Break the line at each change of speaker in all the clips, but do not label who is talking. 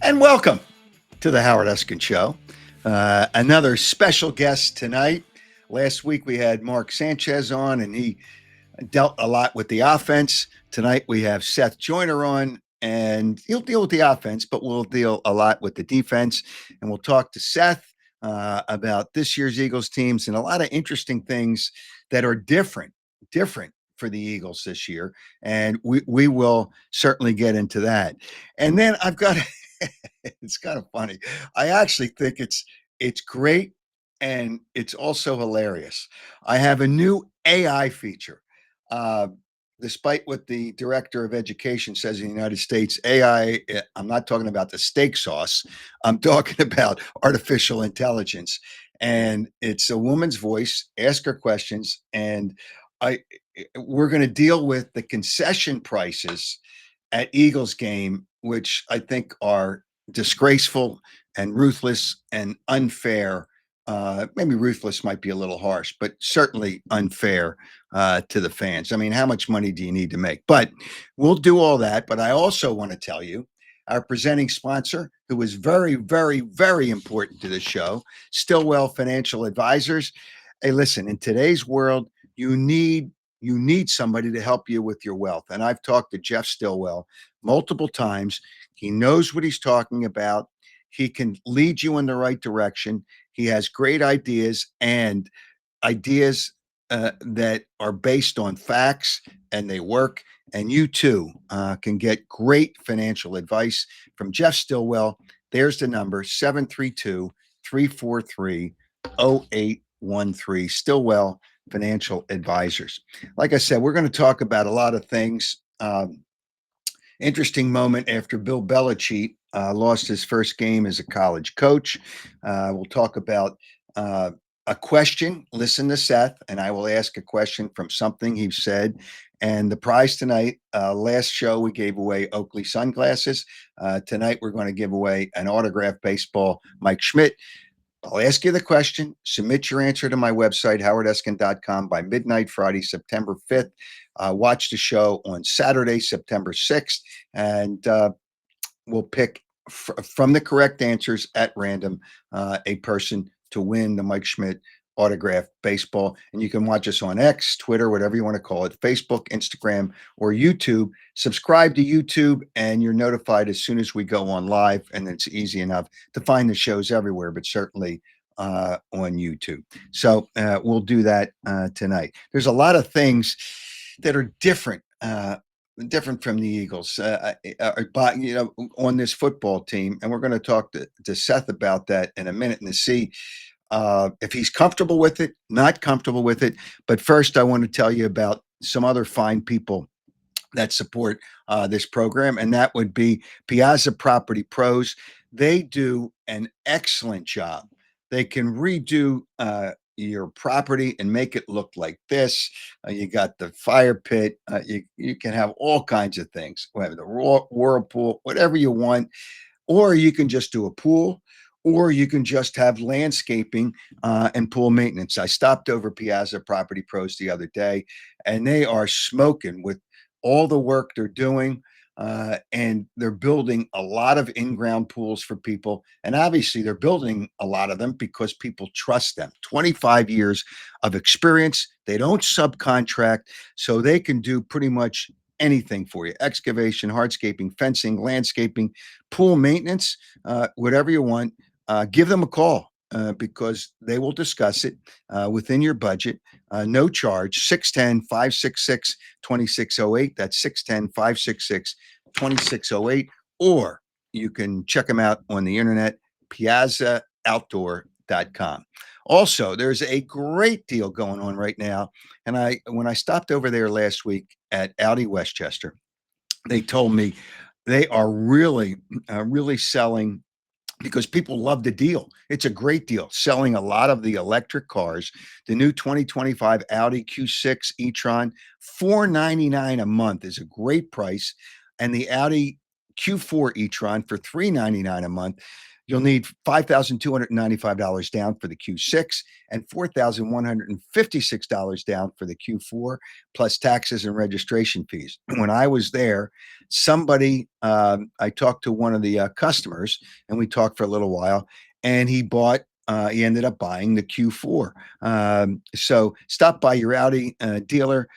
And welcome to the Howard Eskin Show. Another special guest tonight. Last week we had Mark Sanchez on, and he dealt a lot with the offense. Tonight we have Seth Joyner on, and he'll deal with the offense, but we'll deal a lot with the defense. And we'll talk to Seth about this year's Eagles teams and a lot of interesting things that are different for the Eagles this year. And we will certainly get into that. And then I've got it's kind of funny. I actually think it's great and it's also hilarious. I have a new AI feature. Uh, Despite what the director of education says in the United States, AI, I'm not talking about the steak sauce. I'm talking about artificial intelligence. And it's a woman's voice, ask her questions. And I, we're going to deal with the concession prices at Eagles game, which I think are disgraceful and ruthless and unfair. Maybe ruthless might be a little harsh, but certainly unfair to the fans. I mean, how much money do you need to make? But we'll do all that. But I also want to tell you our presenting sponsor, who is very, very, very important to the show, Stillwell Financial Advisors. Hey, listen, in today's world, you need somebody to help you with your wealth. And I've talked to Jeff Stillwell multiple times. He knows what he's talking about. He can lead you in the right direction. He has great ideas and ideas that are based on facts and they work. And you too can get great financial advice from Jeff Stillwell. There's the number 732-343-0813. Stillwell Financial Advisors. Like I said, we're going to talk about a lot of things. Interesting moment after Bill Belichick lost his first game as a college coach. We'll talk about a question. Listen to Seth, and I will ask a question from something he said. And the prize tonight, last show, we gave away Oakley sunglasses. Tonight, we're going to give away an autographed baseball, Mike Schmidt. I'll ask you the question. Submit your answer to my website, howardeskin.com, by midnight Friday, September 5th. Watch the show on Saturday, September 6th, and we'll pick from the correct answers at random a person to win the Mike Schmidt autographed baseball. And you can watch us on X, Twitter, whatever you want to call it, Facebook, Instagram, or YouTube. Subscribe to YouTube and you're notified as soon as we go on live. And it's easy enough to find the shows everywhere, but certainly on YouTube. So we'll do that tonight. There's a lot of things that are different from the Eagles, on this football team. And we're going to talk to Seth about that in a minute and to see if he's comfortable with it, not comfortable with it. But first, I want to tell you about some other fine people that support this program, and that would be Piazza Property Pros. They do an excellent job. They can redo your property and make it look like this. You got the fire pit. You can have all kinds of things. Whether the whirlpool, whatever you want, or you can just do a pool, or you can just have landscaping and pool maintenance. I stopped over Piazza Property Pros the other day, and they are smoking with all the work they're doing. And they're building a lot of in-ground pools for people. And obviously, they're building a lot of them because people trust them. 25 years of experience. They don't subcontract, so they can do pretty much anything for you: excavation, hardscaping, fencing, landscaping, pool maintenance, whatever you want. Give them a call because they will discuss it within your budget. No charge. 610-566-2608. That's 610-566-2608. Or you can check them out on the internet, piazzaoutdoor.com. Also, there's a great deal going on right now. And when I stopped over there last week at Audi Westchester, they told me they are really selling, because people love the deal. It's a great deal. Selling a lot of the electric cars. The new 2025 Audi Q6 e-tron, $499 a month is a great price. And the Audi Q4 e-tron for $399 a month. You'll need $5,295 down for the Q6 and $4,156 down for the Q4, plus taxes and registration fees. When I was there, I talked to one of the customers, and we talked for a little while, and he ended up buying the Q4. So stop by your Audi dealer.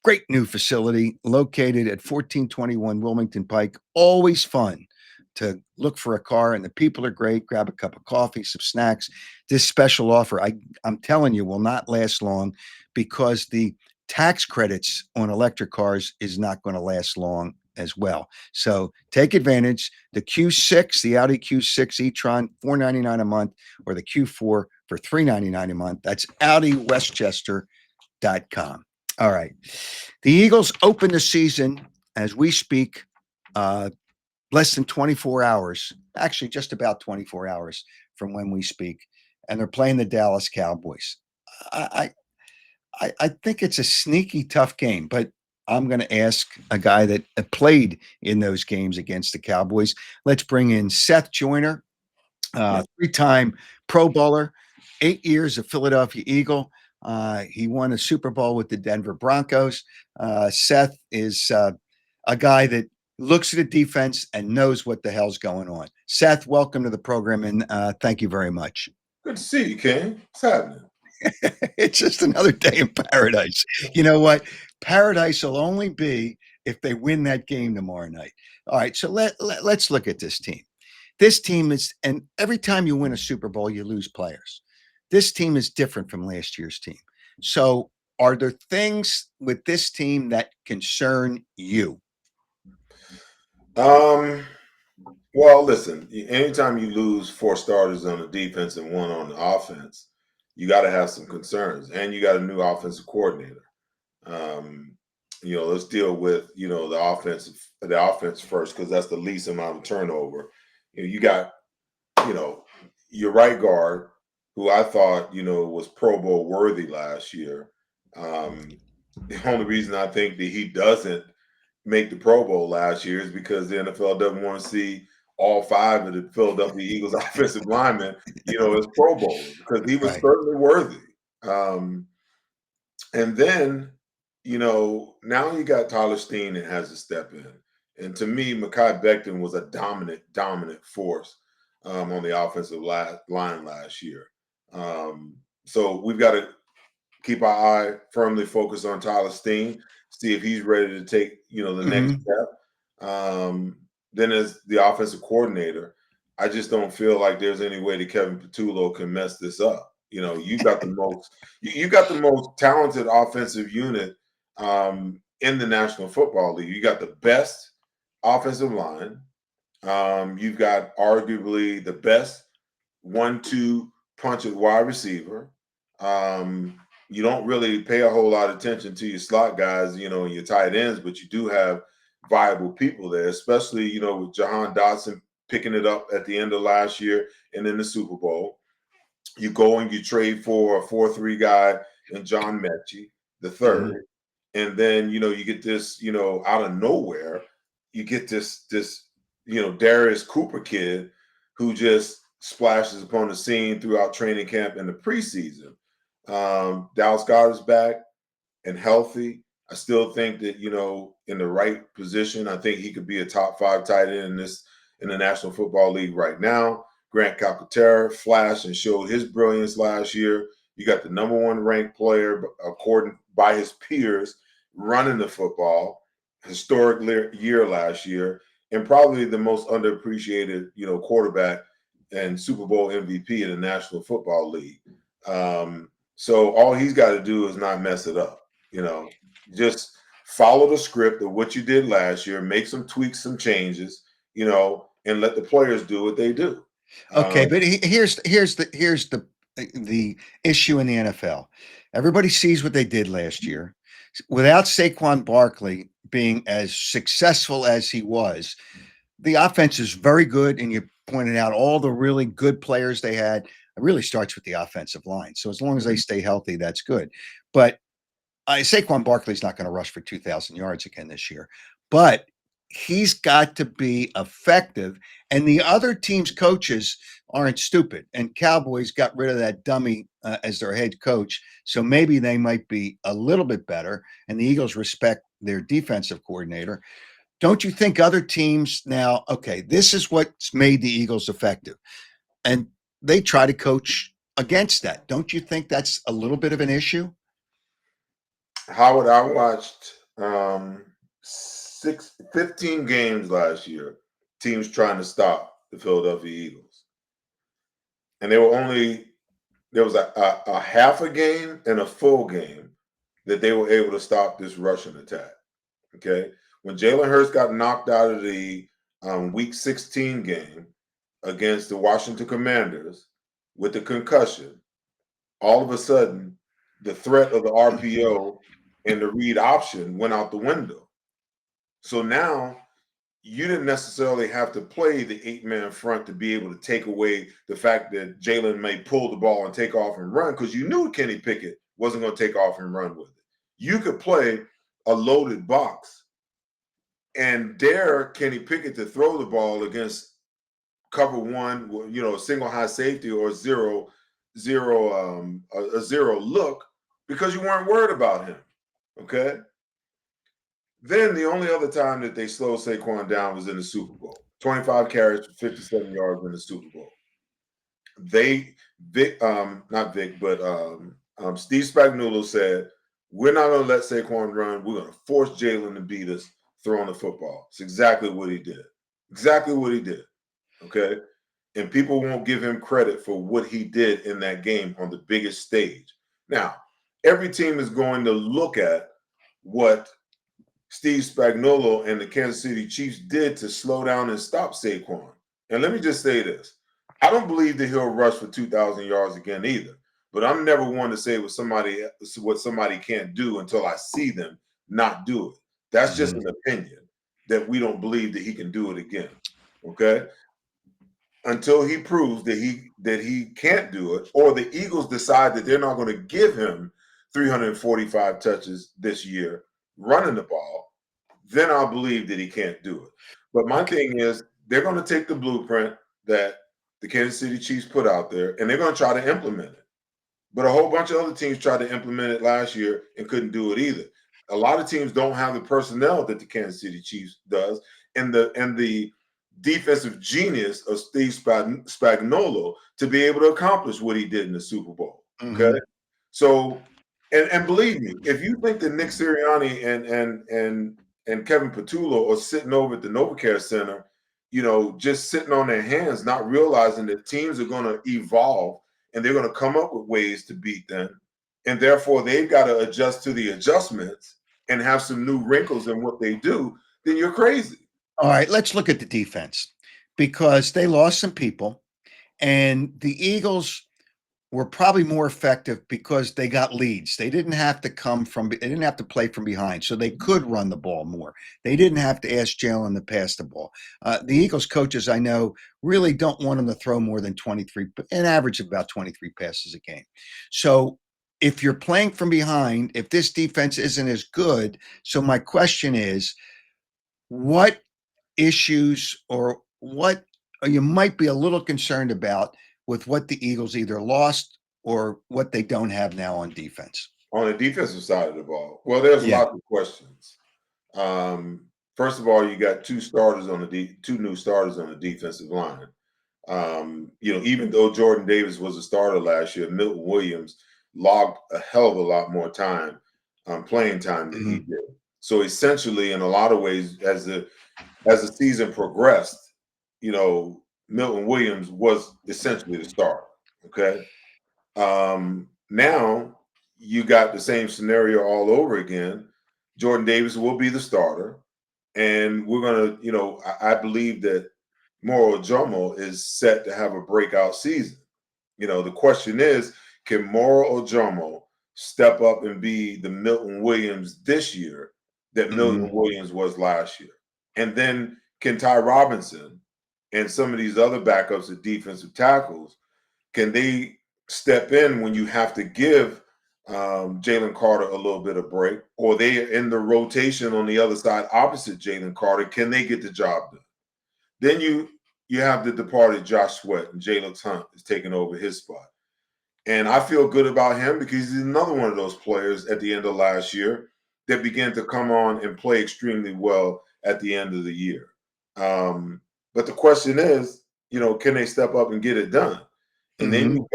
Great new facility located at 1421 Wilmington Pike. Always fun to look for a car, and the people are great. Grab a cup of coffee, some snacks. This special offer, I'm telling you, will not last long, because the tax credits on electric cars is not going to last long as well. So take advantage. The Q6, the Audi Q6 e-tron, $499 a month, or the Q4 for $399 a month. That's AudiWestchester.com. All right. The Eagles open the season as we speak, less than 24 hours, actually just about 24 hours from when we speak, and they're playing the Dallas Cowboys. I think it's a sneaky tough game, but I'm going to ask a guy that played in those games against the Cowboys. Let's bring in Seth Joyner, three-time Pro Bowler, 8 years a Philadelphia Eagle. He won a Super Bowl with the Denver Broncos. Seth is a guy that looks at the defense and knows what the hell's going on. Seth, welcome to the program, and thank you very much.
Good to see you, Ken. What's happening?
It's just another day in paradise. You know what? Paradise will only be if they win that game tomorrow night. All right, so let's look at this team. This team is, and every time you win a Super Bowl, you lose players. This team is different from last year's team. So, are there things with this team that concern you?
Well, listen, anytime you lose 4 starters on the defense and 1 on the offense, you got to have some concerns, and you got a new offensive coordinator. Let's deal with the offense first, because that's the least amount of turnover. You got your right guard, who I thought was Pro Bowl worthy last year. The only reason I think that he doesn't make the Pro Bowl last year is because the NFL doesn't want to see all 5 of the Philadelphia Eagles offensive linemen, as Pro Bowlers, because he was certainly worthy. And then, now you got Tyler Steen that has to step in. And to me, Mekhi Becton was a dominant force on the offensive line last year. So we've got to keep our eye firmly focused on Tyler Steen, see if he's ready to take, the next step. Then as the offensive coordinator, I just don't feel like there's any way that Kevin Patullo can mess this up. You got the most talented offensive unit in the National Football League. You got the best offensive line. You've got arguably the best 1-2 punch at wide receiver. You don't really pay a whole lot of attention to your slot guys, and your tight ends, but you do have viable people there, especially, with Jahan Dotson picking it up at the end of last year and in the Super Bowl. You go and you trade for a 4-3 guy in John Mechie, the third. And then, you get this, out of nowhere, you get this, Darius Cooper kid who just splashes upon the scene throughout training camp in the preseason. Dallas Goedert's back and healthy. I still think that, in the right position, I think he could be a top 5 tight end in the National Football League right now. Grant Calcaterra flashed and showed his brilliance last year. You got the number 1 ranked player, according by his peers, running the football, historic year last year, and probably the most underappreciated, quarterback and Super Bowl MVP in the National Football League. So all he's got to do is not mess it up. Just follow the script of what you did last year, make some tweaks, some changes, and let the players do what they do.
Okay, but here's the issue in the NFL. Everybody sees what they did last year. Without Saquon Barkley being as successful as he was, the offense is very good, and you pointed out all the really good players they had. It really starts with the offensive line. So as long as they stay healthy, that's good. But Saquon Barkley's not going to rush for 2,000 yards again this year. But he's got to be effective. And the other team's coaches aren't stupid. And Cowboys got rid of that dummy as their head coach. So maybe they might be a little bit better. And the Eagles respect their defensive coordinator. Don't you think other teams now, okay, this is what's made the Eagles effective? And they try to coach against that. Don't you think that's a little bit of an issue?
Howard, I watched 15 games last year, teams trying to stop the Philadelphia Eagles. And there was a half a game and a full game that they were able to stop this Russian attack. Okay. When Jalen Hurts got knocked out of the week 16 game against the Washington Commanders with the concussion, all of a sudden, the threat of the RPO and the read option went out the window. So now you didn't necessarily have to play the 8-man front to be able to take away the fact that Jalen may pull the ball and take off and run, because you knew Kenny Pickett wasn't going to take off and run with it. You could play a loaded box and dare Kenny Pickett to throw the ball against cover one, single high safety or a zero look, because you weren't worried about him. Okay. Then the only other time that they slowed Saquon down was in the Super Bowl. 25 carries for 57 yards in the Super Bowl. Steve Spagnuolo said, we're not going to let Saquon run. We're going to force Jalen to beat us throwing the football. It's exactly what he did. Exactly what he did. Okay. And people won't give him credit for what he did in that game on the biggest stage. Now, every team is going to look at what Steve Spagnuolo and the Kansas City Chiefs did to slow down and stop Saquon. And let me just say this. I don't believe that he'll rush for 2,000 yards again either. But I'm never one to say what somebody can't do until I see them not do it. That's just an opinion that we don't believe that he can do it again. Okay? Until he proves that he can't do it, or the Eagles decide that they're not going to give him 345 touches this year running the ball, then I'll believe that he can't do it. But my thing is, they're going to take the blueprint that the Kansas City Chiefs put out there, and they're going to try to implement it. But a whole bunch of other teams tried to implement it last year and couldn't do it either. A lot of teams don't have the personnel that the Kansas City Chiefs does, and the defensive genius of Steve Spagnuolo to be able to accomplish what he did in the Super Bowl. Okay, so and believe me, if you think that Nick Sirianni and Kevin Patullo are sitting over at the NovaCare Center, just sitting on their hands, not realizing that teams are going to evolve and they're going to come up with ways to beat them, and therefore they've got to adjust to the adjustments and have some new wrinkles in what they do, then you're crazy.
All right, let's look at the defense, because they lost some people, and the Eagles were probably more effective because they got leads. They didn't have to play from behind, so they could run the ball more. They didn't have to ask Jalen to pass the ball. The Eagles coaches, I know, really don't want them to throw more than 23, an average of about 23 passes a game. So if you're playing from behind, if this defense isn't as good, so my question is, what issues or what you might be a little concerned about with what the Eagles either lost or what they don't have now on defense?
On the defensive side of the ball, well, there's lots of questions. First of all, you got two new starters on the defensive line. Even though Jordan Davis was a starter last year, Milton Williams logged a hell of a lot more time, playing time than he did. So essentially, in a lot of ways, as the season progressed, Milton Williams was essentially the starter. Okay. Now you got the same scenario all over again. Jordan Davis will be the starter, and we're gonna, I believe that Moro Ojomo is set to have a breakout season. The question is, can Moro Ojomo step up and be the Milton Williams this year that Milton Williams was last year? And then can Ty Robinson and some of these other backups at defensive tackles, can they step in when you have to give Jalen Carter a little bit of break, or they are in the rotation on the other side opposite Jalen Carter. Can they get the job done? Then you have the departed Josh Sweat, and Jalen Hunt is taking over his spot. And I feel good about him because he's another one of those players at the end of last year that began to come on and play extremely well at the end of the year. But the question is, can they step up and get it done? And then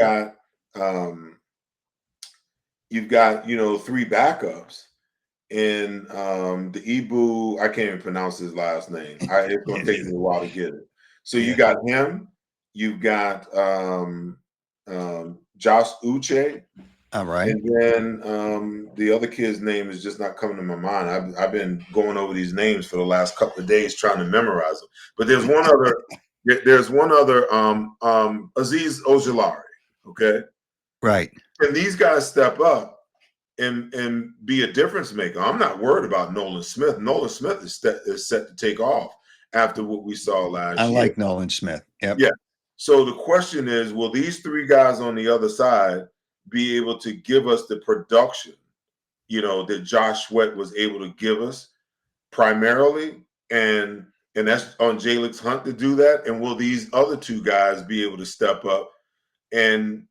Hmm.
um, you've got three backups in the Ibu. I can't even pronounce his last name. It's going to take me a while to get it. So you
Yeah.
got him. You've got Josh Uche.
All right.
And then the other kid's name is just not coming to my mind. I've been going over these names for the last couple of days trying to memorize them. But there's one other. There's one other. Aziz Ojolari. Okay,
Right.
and these guys step up and be a difference maker. I'm not worried about Nolan Smith. Nolan Smith is set to take off after what we saw
I
last year.
like Nolan Smith. Yep.
Yeah. So the question is, will these three guys on the other side be able to give us the production, that Josh Sweat was able to give us primarily? And that's on Jalen Hunt to do that. And will these other two guys be able to step up and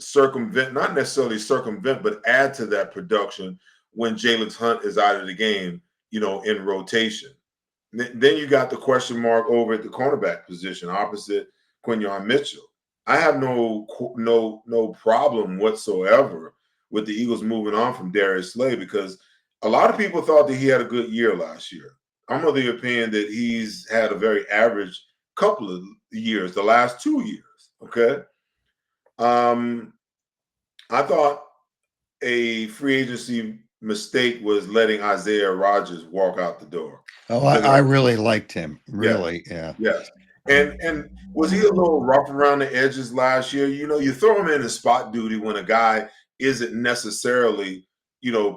circumvent, not necessarily circumvent, but add to that production when Jalen Hunt is out of the game, in rotation? Then you got the question mark over at the cornerback position opposite Quinyon Mitchell. I have no problem whatsoever with the Eagles moving on from Darius Slay because a lot of people thought that he had a good year last year. I'm of the opinion that he's had a very average couple of years, the last 2 years. Okay. I thought a free agency mistake was letting Isaiah Rodgers walk out the door.
Oh, I really liked him.
Yeah,
Really. Yeah.
yes. And was he a little rough around the edges last year? You throw him in a spot duty when a guy isn't necessarily,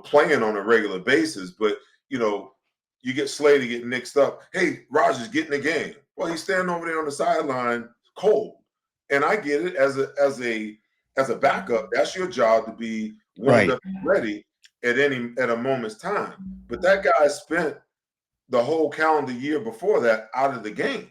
playing on a regular basis, but you get Slay to get mixed up. Hey, Rodgers, get in the game. Well, he's standing over there on the sideline, cold. And I get it as a backup. That's your job to be warmed
Right.
up and ready at a moment's time. But that guy spent the whole calendar year before that out of the game.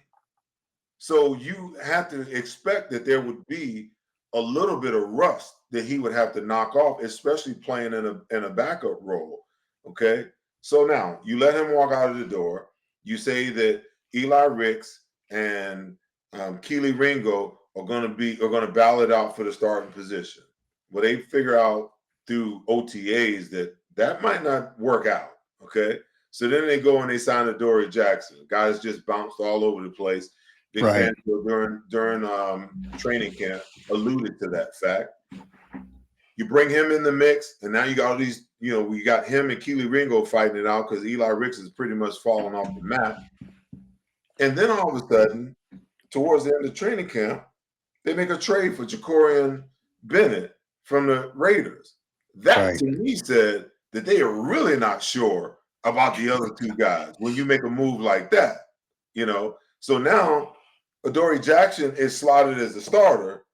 So you have to expect that there would be a little bit of rust that he would have to knock off, especially playing in a backup role. Okay. So now you let him walk out of the door. You say that Eli Ricks and Keely Ringo are going to battle it out for the starting position. Well, they figure out through OTAs that might not work out. Okay. So then they go and they sign Adoree Jackson. Guys just bounced all over the place. Big
Right.
Fangio during training camp alluded to that fact. You bring him in the mix, and now you got all these, we got him and Keely Ringo fighting it out because Eli Ricks is pretty much falling off the map. And then all of a sudden, towards the end of training camp, they make a trade for Jacorian Bennett from the Raiders. That
Right.
to me said that they are really not sure about the other two guys when you make a move like that. So now Adoree Jackson is slotted as the starter,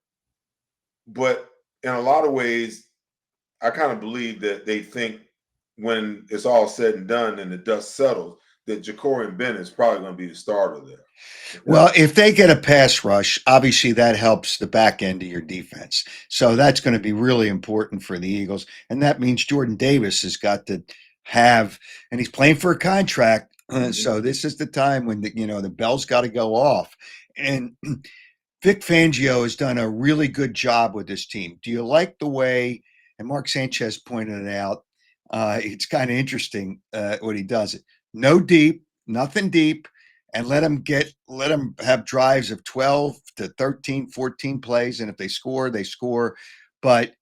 but in a lot of ways, I kind of believe that they think when it's all said and done and the dust settles, that Jacorian Bennett is probably going to be the starter there. Okay?
Well, if they get a pass rush, obviously that helps the back end of your defense. So that's going to be really important for the Eagles. And that means Jordan Davis has got to have, and he's playing for a contract. So this is the time when the bell's got to go off. And Vic Fangio has done a really good job with this team. Do you like the way, and Mark Sanchez pointed it out, it's kind of interesting what he does. No deep, nothing deep, and let them have drives of 12 to 13, 14 plays. And if they score, they score. But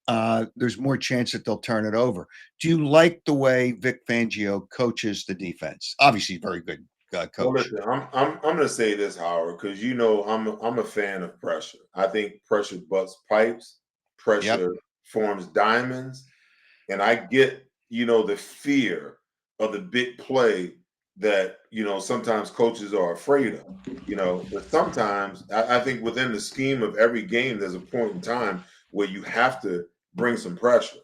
there's more chance that they'll turn it over. Do you like the way Vic Fangio coaches the defense? Obviously, very good coach.
Well, listen, I'm going to say this, Howard, because I'm a fan of pressure. I think pressure butts pipes,
Yep.
pressure forms diamonds, and I get the fear of the big play that sometimes coaches are afraid of. But sometimes I think within the scheme of every game, there's a point in time where you have to bring some pressure.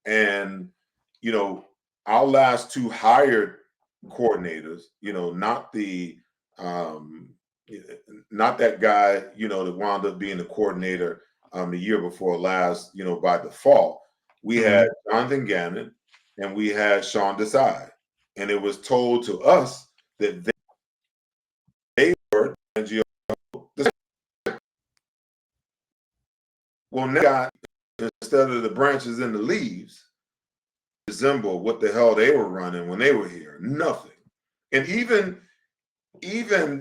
And, you know, our last two hired coordinators, um, not that guy, that wound up being the coordinator the year before last, by default. We had
Mhm.
Jonathan Gannon and we had Sean Desai. And it was told to us that they were NGO. Well, now instead of the branches and the leaves, resemble what the hell they were running when they were here. Nothing. And even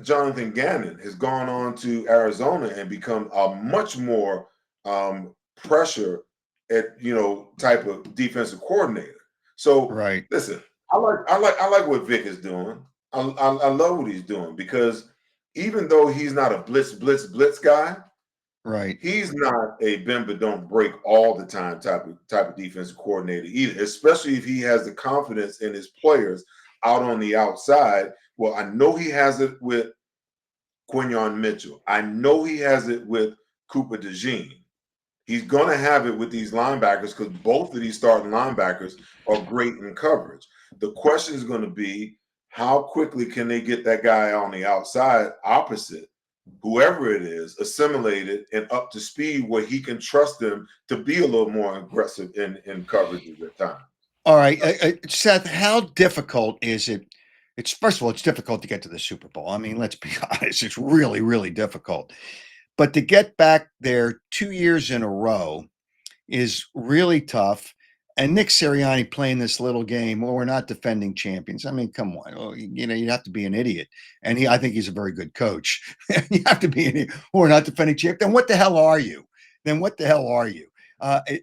Jonathan Gannon has gone on to Arizona and become a much more pressure type of defensive coordinator. So
Right.
listen, I like what Vic is doing. I love what he's doing because even though he's not a blitz guy,
Right.
he's not a bend but don't break all the time type of defensive coordinator either, especially if he has the confidence in his players out on the outside. Well, I know he has it with Quinyon Mitchell. I know he has it with Cooper DeJean. He's going to have it with these linebackers because both of these starting linebackers are great in coverage. The question is going to be how quickly can they get that guy on the outside opposite whoever it is, assimilated and up to speed where he can trust them to be a little more aggressive in coverages at times.
All right, Seth, how difficult is it? It's first of all, it's difficult to get to the Super Bowl. I mean, let's be honest, it's really, really difficult. But to get back there 2 years in a row is really tough. And Nick Sirianni playing this little game, well, we're not defending champions. I mean, come on. Oh, you'd have to be an idiot. And I think he's a very good coach. You have to be an idiot. Well, we're not defending champions. Then what the hell are you? Then what the hell are you?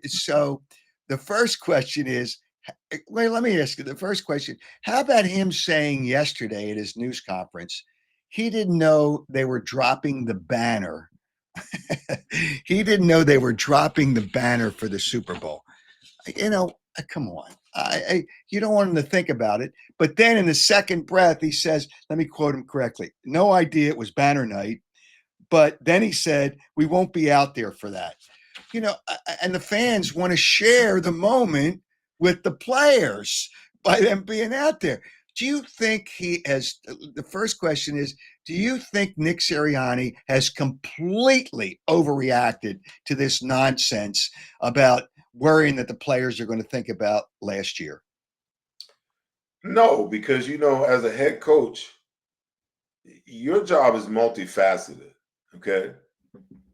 So the first question is, wait, let me ask you the first question. How about him saying yesterday at his news conference, he didn't know they were dropping the banner. He didn't know they were dropping the banner for the Super Bowl. Come on. You don't want him to think about it. But then in the second breath, he says, let me quote him correctly. No idea it was banner night. But then he said, we won't be out there for that. And the fans want to share the moment with the players by them being out there. Do you think he has? The first question is, do you think Nick Sirianni has completely overreacted to this nonsense about worrying that the players are going to think about last year?
No, because as a head coach, your job is multifaceted. Okay.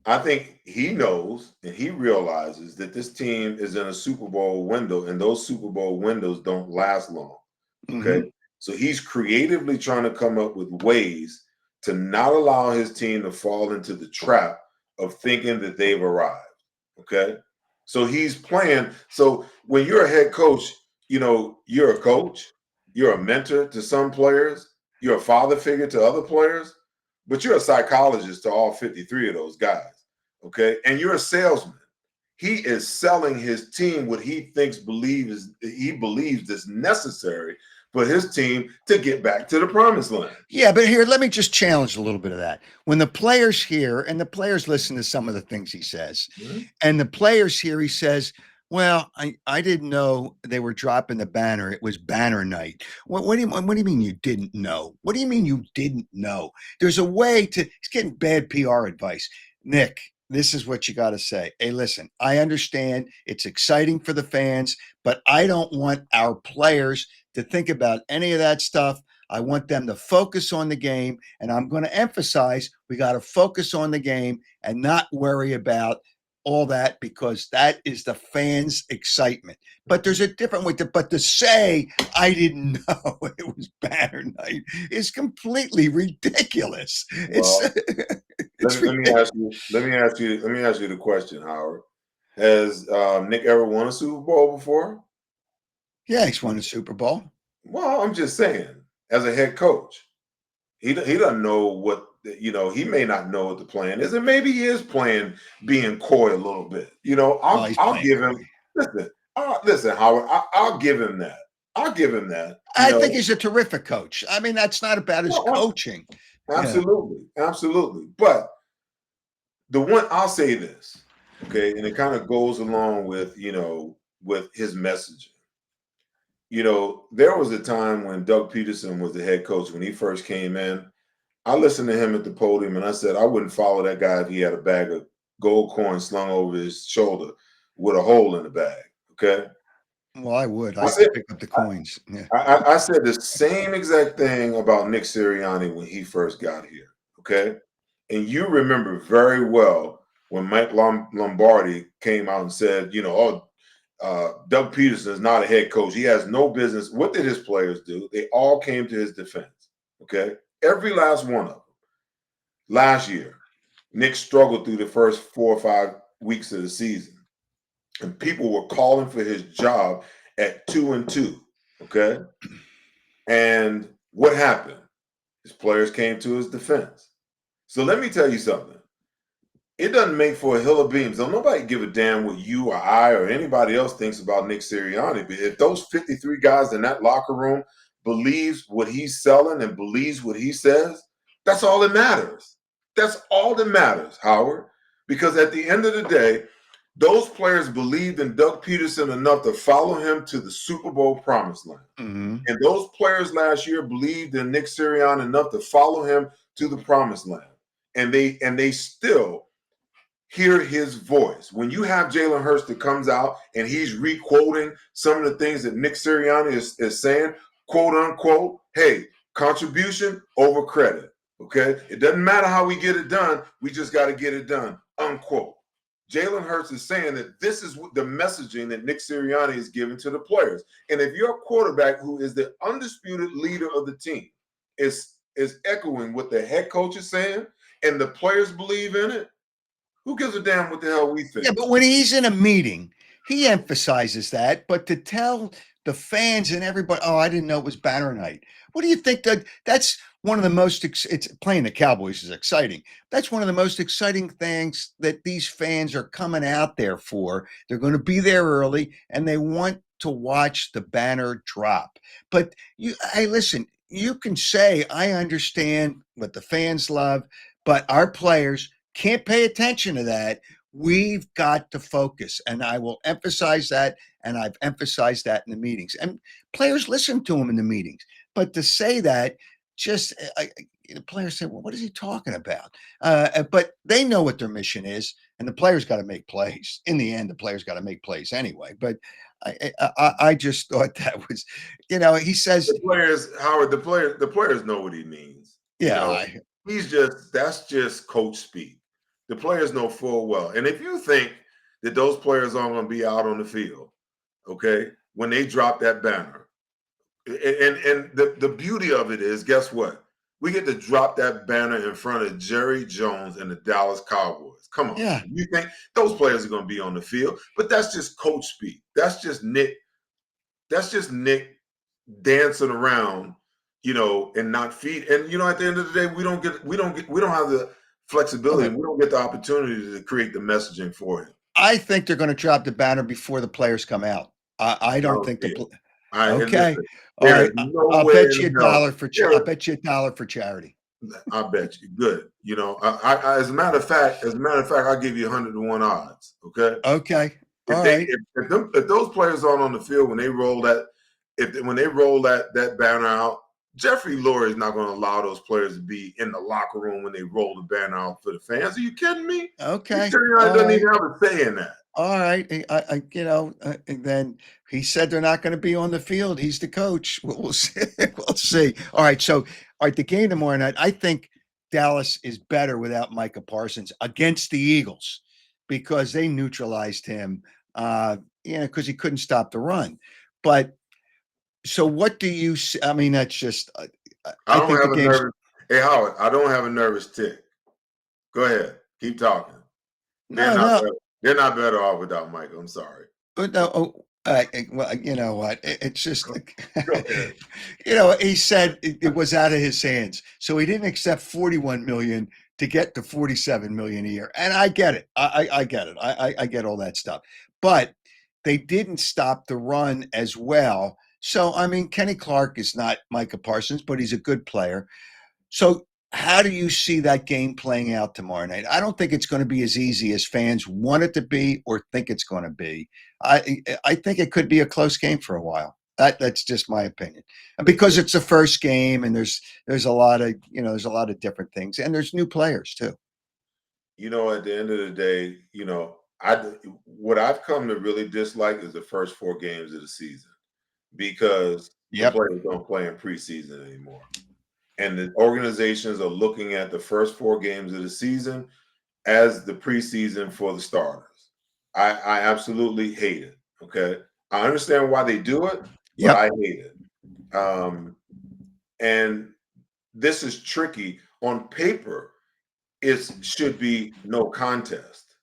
I think he knows and he realizes that this team is in a Super Bowl window, and those Super Bowl windows don't last long. Okay.
Mm-hmm.
So he's creatively trying to come up with ways to not allow his team to fall into the trap of thinking that they've arrived. Okay. So he's playing. So when you're a head coach, you're a coach, you're a mentor to some players, you're a father figure to other players, but you're a psychologist to all 53 of those guys. Okay. And you're a salesman. He is selling his team what he believes is necessary for his team to get back to the promised land.
Yeah, but here, let me just challenge a little bit of that. When the players hear, and the players listen to some of the things he says,
Mhm.
and the players hear, he says, well, I didn't know they were dropping the banner. It was banner night. What do you mean you didn't know? What do you mean you didn't know? There's a way to, he's getting bad PR advice. Nick, this is what you got to say. Hey, listen, I understand it's exciting for the fans, but I don't want our players to think about any of that stuff. I want them to focus on the game. And I'm going to emphasize we got to focus on the game and not worry about all that because that is the fans' excitement. But there's a different way but to say I didn't know it was banner night is completely ridiculous. It's
Well, let
it's
me let me
ridiculous.
ask you the question, Howard. Has Nick ever won a Super Bowl before?
Yeah, he's won the Super Bowl.
Well, I'm just saying, as a head coach, he doesn't know what he may not know what the plan is, and maybe he is playing being coy a little bit.
Oh,
I'll
he's
I'll
playing
give him
coy.
listen, Howard. I'll give him that. I'll give him that.
I think he's a terrific coach. I mean, that's not about his
Well,
coaching. Yeah.
absolutely, absolutely. But the one I'll say this, okay, and it kind of goes along with with his messaging. There was a time when Doug Peterson was the head coach when he first came in. I listened to him at the podium and I said I wouldn't follow that guy if he had a bag of gold coins slung over his shoulder with a hole in the bag. Okay.
Well, I would.
I
I'd
said
pick up the coins. Yeah.
I said the same exact thing about Nick Sirianni when he first got here. Okay. And you remember very well when Mike Lombardi came out and said, Doug Peterson is not a head coach. He has no business. What did his players do? They all came to his defense. Okay. Every last one of them. Last year, Nick struggled through the first 4 or 5 weeks of the season. And people were calling for his job at 2-2. Okay. And what happened? His players came to his defense. So let me tell you something. It doesn't make for a hill of beans. Don't nobody give a damn what you or I or anybody else thinks about Nick Sirianni. But if those 53 guys in that locker room believes what he's selling and believes what he says, that's all that matters. That's all that matters, Howard. Because at the end of the day, those players believed in Doug Peterson enough to follow him to the Super Bowl promised land.
Mm-hmm.
And those players last year believed in Nick Sirianni enough to follow him to the promised land. And they still hear his voice. When you have Jalen Hurts that comes out and he's re-quoting some of the things that Nick Sirianni is saying, quote unquote, hey, contribution over credit. Okay. It doesn't matter how we get it done. We just got to get it done. Unquote. Jalen Hurts is saying that this is the messaging that Nick Sirianni is giving to the players. And if your quarterback, who is the undisputed leader of the team, is echoing what the head coach is saying and the players believe in it, who gives a damn what the hell we think?
Yeah, but when he's in a meeting, he emphasizes that. But to tell the fans and everybody, oh, I didn't know it was banner night. What do you think? That's one of the most. It's playing the Cowboys is exciting. That's one of the most exciting things that these fans are coming out there for. They're going to be there early, and they want to watch the banner drop. But hey, listen. You can say I understand what the fans love, but our players can't pay attention to that. We've got to focus. And I will emphasize that. And I've emphasized that in the meetings. And players listen to him in the meetings. But to say that, just the players say, well, what is he talking about? But they know what their mission is. And the players got to make plays. In the end, the players got to make plays anyway. But I just thought that was, he says,
The players, Howard, the players know what he means.
yeah,
That's just coach speak. The players know full well. And if you think that those players aren't going to be out on the field, okay, when they drop that banner, and the beauty of it is, guess what? We get to drop that banner in front of Jerry Jones and the Dallas Cowboys. Come on.
yeah.
You think those players are going to be on the field, but that's just coach speak. That's just Nick dancing around, and not feed. And at the end of the day, we don't have the flexibility, and we don't get the opportunity to create the messaging for him.
I think they're going to drop the banner before the players come out. I don't think the. Okay, all
There
right.
is no
I'll
way
bet you
in
a
hell.
dollar for. I'll bet you a dollar for charity.
I bet you. Good. I as a matter of fact, I'll give you 100-1 odds. Okay.
Okay.
If
All
they
right.
if those players aren't on the field when they roll that that banner out, Jeffrey Lurie is not going to allow those players to be in the locker room when they roll the banner out for the fans. Are you kidding me?
Okay.
Sirianni doesn't even have a say in that.
All right. And then he said they're not going to be on the field. He's the coach. We'll see. We'll see. All right. So, all right. The game tomorrow night, I think Dallas is better without Micah Parsons against the Eagles because they neutralized him, because he couldn't stop the run. But so what do you see? I mean, that's just,
I don't
think the
have a
game's.
nervous. Hey Howard, I don't have a nervous tick. Go ahead, keep talking. They're
No.
not better off without Michael. I'm sorry.
But no, well, you know what? It's just like,
Go ahead.
he said it was out of his hands, so he didn't accept 41 million to get to 47 million a year, and I get it. I get it. I get all that stuff, but they didn't stop the run as well. So I mean, Kenny Clark is not Micah Parsons, but he's a good player. So how do you see that game playing out tomorrow night? I don't think it's going to be as easy as fans want it to be or think it's going to be. I think it could be a close game for a while. That's just my opinion, and because it's the first game, and there's a lot of there's a lot of different things, and there's new players too.
At the end of the day, I what I've come to really dislike is the first 4 games of the season because the
Yep.
players don't play in preseason anymore. And the organizations are looking at the first 4 games of the season as the preseason for the starters. I absolutely hate it. Okay. I understand why they do it, but
Yep.
I hate it. And this is tricky. On paper, it should be no contest.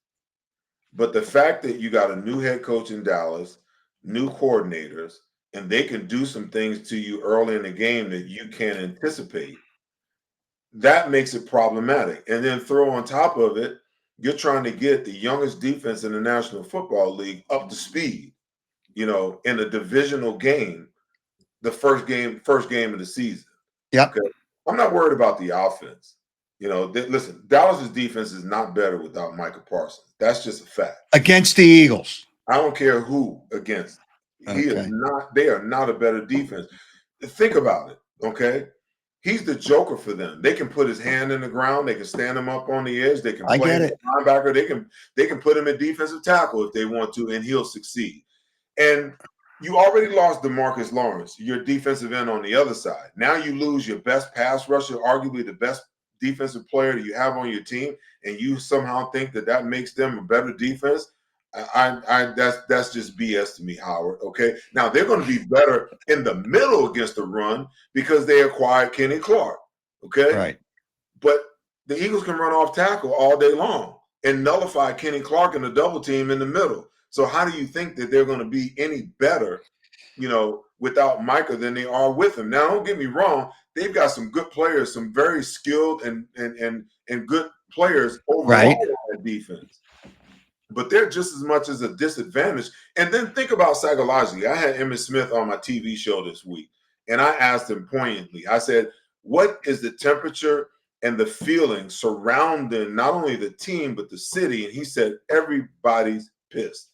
But the fact that you got a new head coach in Dallas, new coordinators, and they can do some things to you early in the game that you can't anticipate, that makes it problematic. And then throw on top of it, you're trying to get the youngest defense in the National Football League up to speed, in a divisional game, the first game of the season.
Yep.
Okay. I'm not worried about the offense. Listen, Dallas's defense is not better without Micah Parsons. That's just a fact.
Against the Eagles.
I don't care who against.
Okay.
They are not a better defense. Think about it, okay? He's the joker for them. They can put his hand in the ground. They can stand him up on the edge. They can
I
play
get
him
it.
at linebacker. They can put him at defensive tackle if they want to, and he'll succeed. And you already lost DeMarcus Lawrence, your defensive end on the other side. Now you lose your best pass rusher, arguably the best defensive player that you have on your team, and you somehow think that makes them a better defense. That's just BS to me, Howard. Okay, now they're going to be better in the middle against the run because they acquired Kenny Clark. Okay,
Right.
but the Eagles can run off tackle all day long and nullify Kenny Clark in the double team in the middle. So how do you think that they're going to be any better, without Micah than they are with him? Now, don't get me wrong; they've got some good players, some very skilled and good players overall
Right.
on that defense. But they're just as much as a disadvantage. And then think about psychologically. I had Emmitt Smith on my TV show this week, and I asked him poignantly. I said, "What is the temperature and the feeling surrounding not only the team but the city?" And he said, "Everybody's pissed.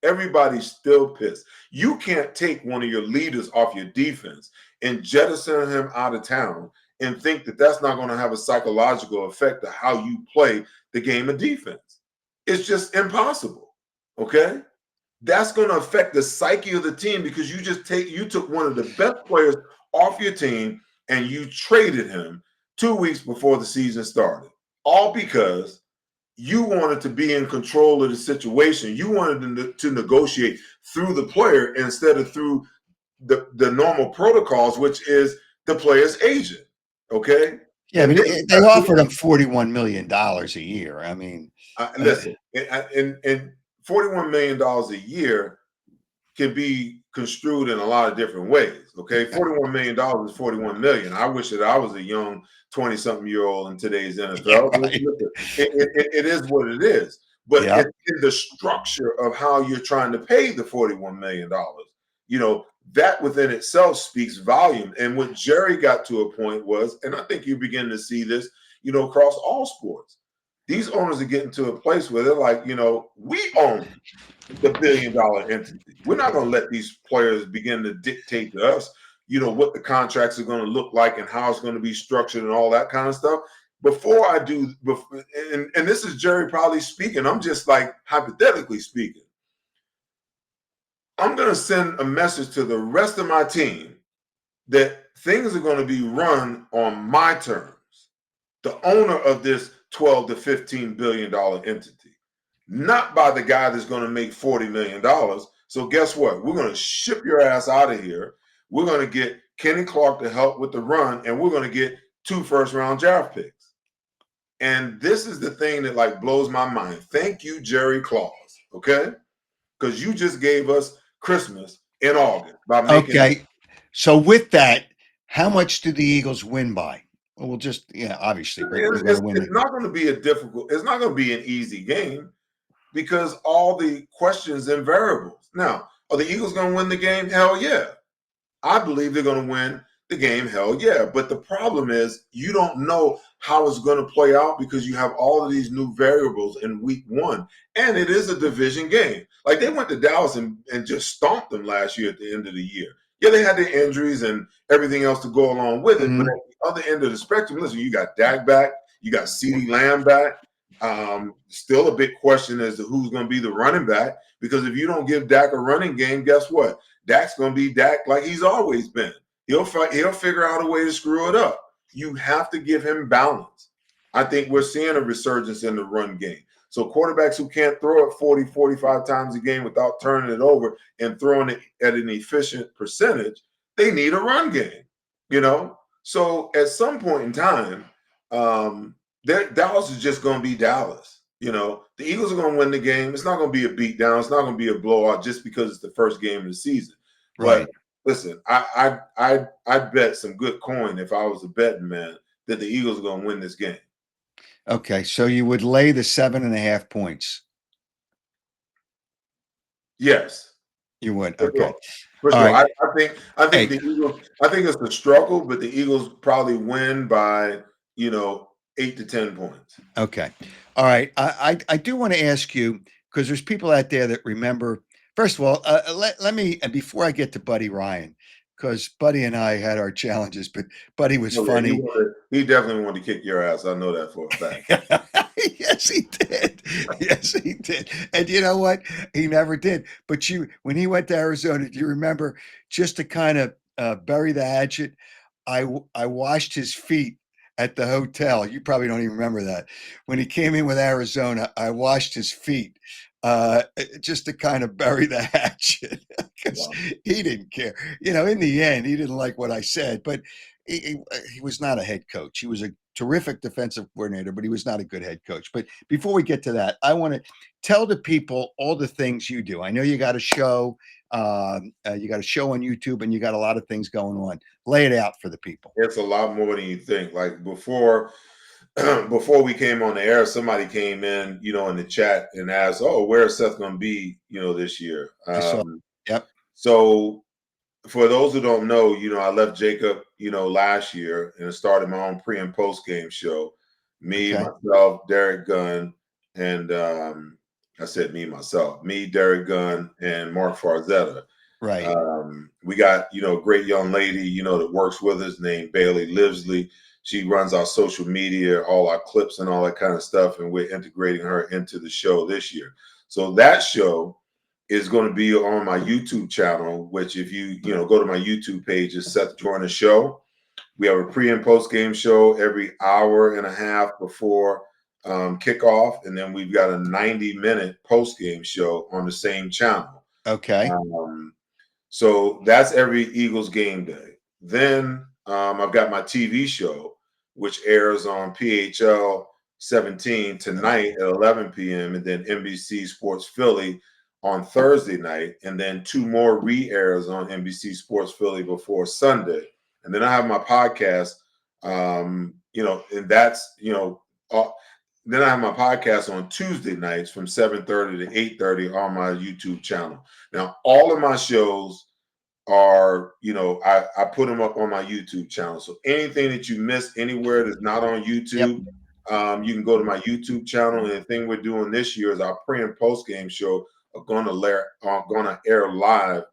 Everybody's still pissed. You can't take one of your leaders off your defense and jettison him out of town and think that that's not going to have a psychological effect of how you play the game of defense. It's just impossible. Okay? That's going to affect the psyche of the team because you took one of the best players off your team and you traded him 2 weeks before the season started. All because you wanted to be in control of the situation. You wanted to negotiate through the player instead of through the normal protocols, which is the player's agent. Okay?
Yeah,
And
but
this
they offered him $41 million a year. I mean,
listen, and $41 million a year can be construed in a lot of different ways. Okay, $41 million is $41 million. I wish that I was a young 20-something-year-old in today's
yeah,
NFL.
right.
It is what it is. But
Yeah.
it's in the structure of how you're trying to pay the $41 million. That within itself speaks volume. And what Jerry got to a point was, and I think you begin to see this, across all sports. These owners are getting to a place where they're like, we own the billion-dollar entity. We're not going to let these players begin to dictate to us, what the contracts are going to look like and how it's going to be structured and all that kind of stuff. Before I do, and this is Jerry probably speaking, I'm just like hypothetically speaking. I'm going to send a message to the rest of my team that things are going to be run on my terms. The owner of this 12 to $15 billion entity, not by the guy that's going to make $40 million. So guess what? We're going to ship your ass out of here. We're going to get Kenny Clark to help with the run, and we're going to get 2 first-round draft picks. And this is the thing that blows my mind. Thank you, Jerry Claus, okay? Because you just gave us Christmas in August by making
Okay. So with that, how much do the Eagles win by? Well, obviously they're going to win
it's
it.
not going to be it's not going to be an easy game because all the questions and variables. Now, are the Eagles going to win the game? Hell yeah. I believe they're going to win the game, hell yeah. But the problem is you don't know how it's going to play out because you have all of these new variables in week one. And it is a division game. Like they went to Dallas and just stomped them last year at the end of the year. Yeah, they had their injuries and everything else to go along with it. But
Mhm.
at the other end of the spectrum, listen, you got Dak back, you got CeeDee Lamb back. Still a big question as to who's going to be the running back, because if you don't give Dak a running game, guess what? Dak's going to be Dak like he's always been. He'll figure out a way to screw it up. You have to give him balance. I think we're seeing a resurgence in the run game. So quarterbacks who can't throw it 40, 45 times a game without turning it over and throwing it at an efficient percentage, they need a run game, you know? So at some point in time, Dallas is just going to be Dallas. You know, the Eagles are going to win the game. It's not going to be a beatdown. It's not going to be a blowout just because it's the first game of the season. But
Right.
listen, I'd bet some good coin if I was a betting man that the Eagles are going to win this game.
Okay. So you would lay the 7.5 points.
Yes,
You would.
for
Okay.
sure. For
All
sure.
right.
I think
Hey,
the Eagles. I think it's a struggle, but the Eagles probably win by 8 to 10 points.
okay. All right. I do want to ask you, because there's people out there that remember. First of all, let me, and before I get to Buddy Ryan, because Buddy and I had our challenges, but Buddy was
Oh yeah,
funny.
he definitely wanted to kick your ass. I know that for a fact.
Yes, he did. Yes, he did. And you know what? He never did. But when he went to Arizona, do you remember, just to kind of bury the hatchet? I washed his feet at the hotel. You probably don't even remember that. When he came in with Arizona, I washed his feet just to kind of bury the hatchet because
Wow.
he didn't care. In the end, he didn't like what I said, but he was not a head coach. He was a terrific defensive coordinator, but he was not a good head coach. But before we get to that, I want to tell the people all the things you do. I know you got a show. You got a show on YouTube, and you got a lot of things going on. Lay it out for the people.
It's a lot more than you think. Like before we came on the air, somebody came in the chat and asked, "Oh, where is Seth going to be, this year?"
I saw. Yep.
So for those who don't know, I left Jacob, last year and started my own pre and post game show. Me,
Okay.
myself, Derek Gunn, and I said me, Derek Gunn, and Mark Farzetta.
Right.
We got, a great young lady, that works with us named Bailey Livesley. She runs our social media, all our clips and all that kind of stuff. And we're integrating her into the show this year. So that show is going to be on my YouTube channel, which if you go to my YouTube page, is Seth Joyner Show. We have a pre and post game show every hour and a half before kickoff. And then we've got a 90-minute post game show on the same channel.
Okay.
So that's every Eagles game day. Then I've got my TV show, which airs on PHL 17 tonight at 11 p.m. and then NBC Sports Philly on Thursday night, and then 2 more re-airs on NBC Sports Philly before Sunday. And then I have my podcast, and that's, then I have my podcast on Tuesday nights from 7:30 to 8:30 on my YouTube channel. Now, all of my shows are, I put them up on my YouTube channel. So anything that you miss anywhere that's not on
Yep.
YouTube, you can go to my YouTube channel. And the thing we're doing this year is our pre and post game show are going to air live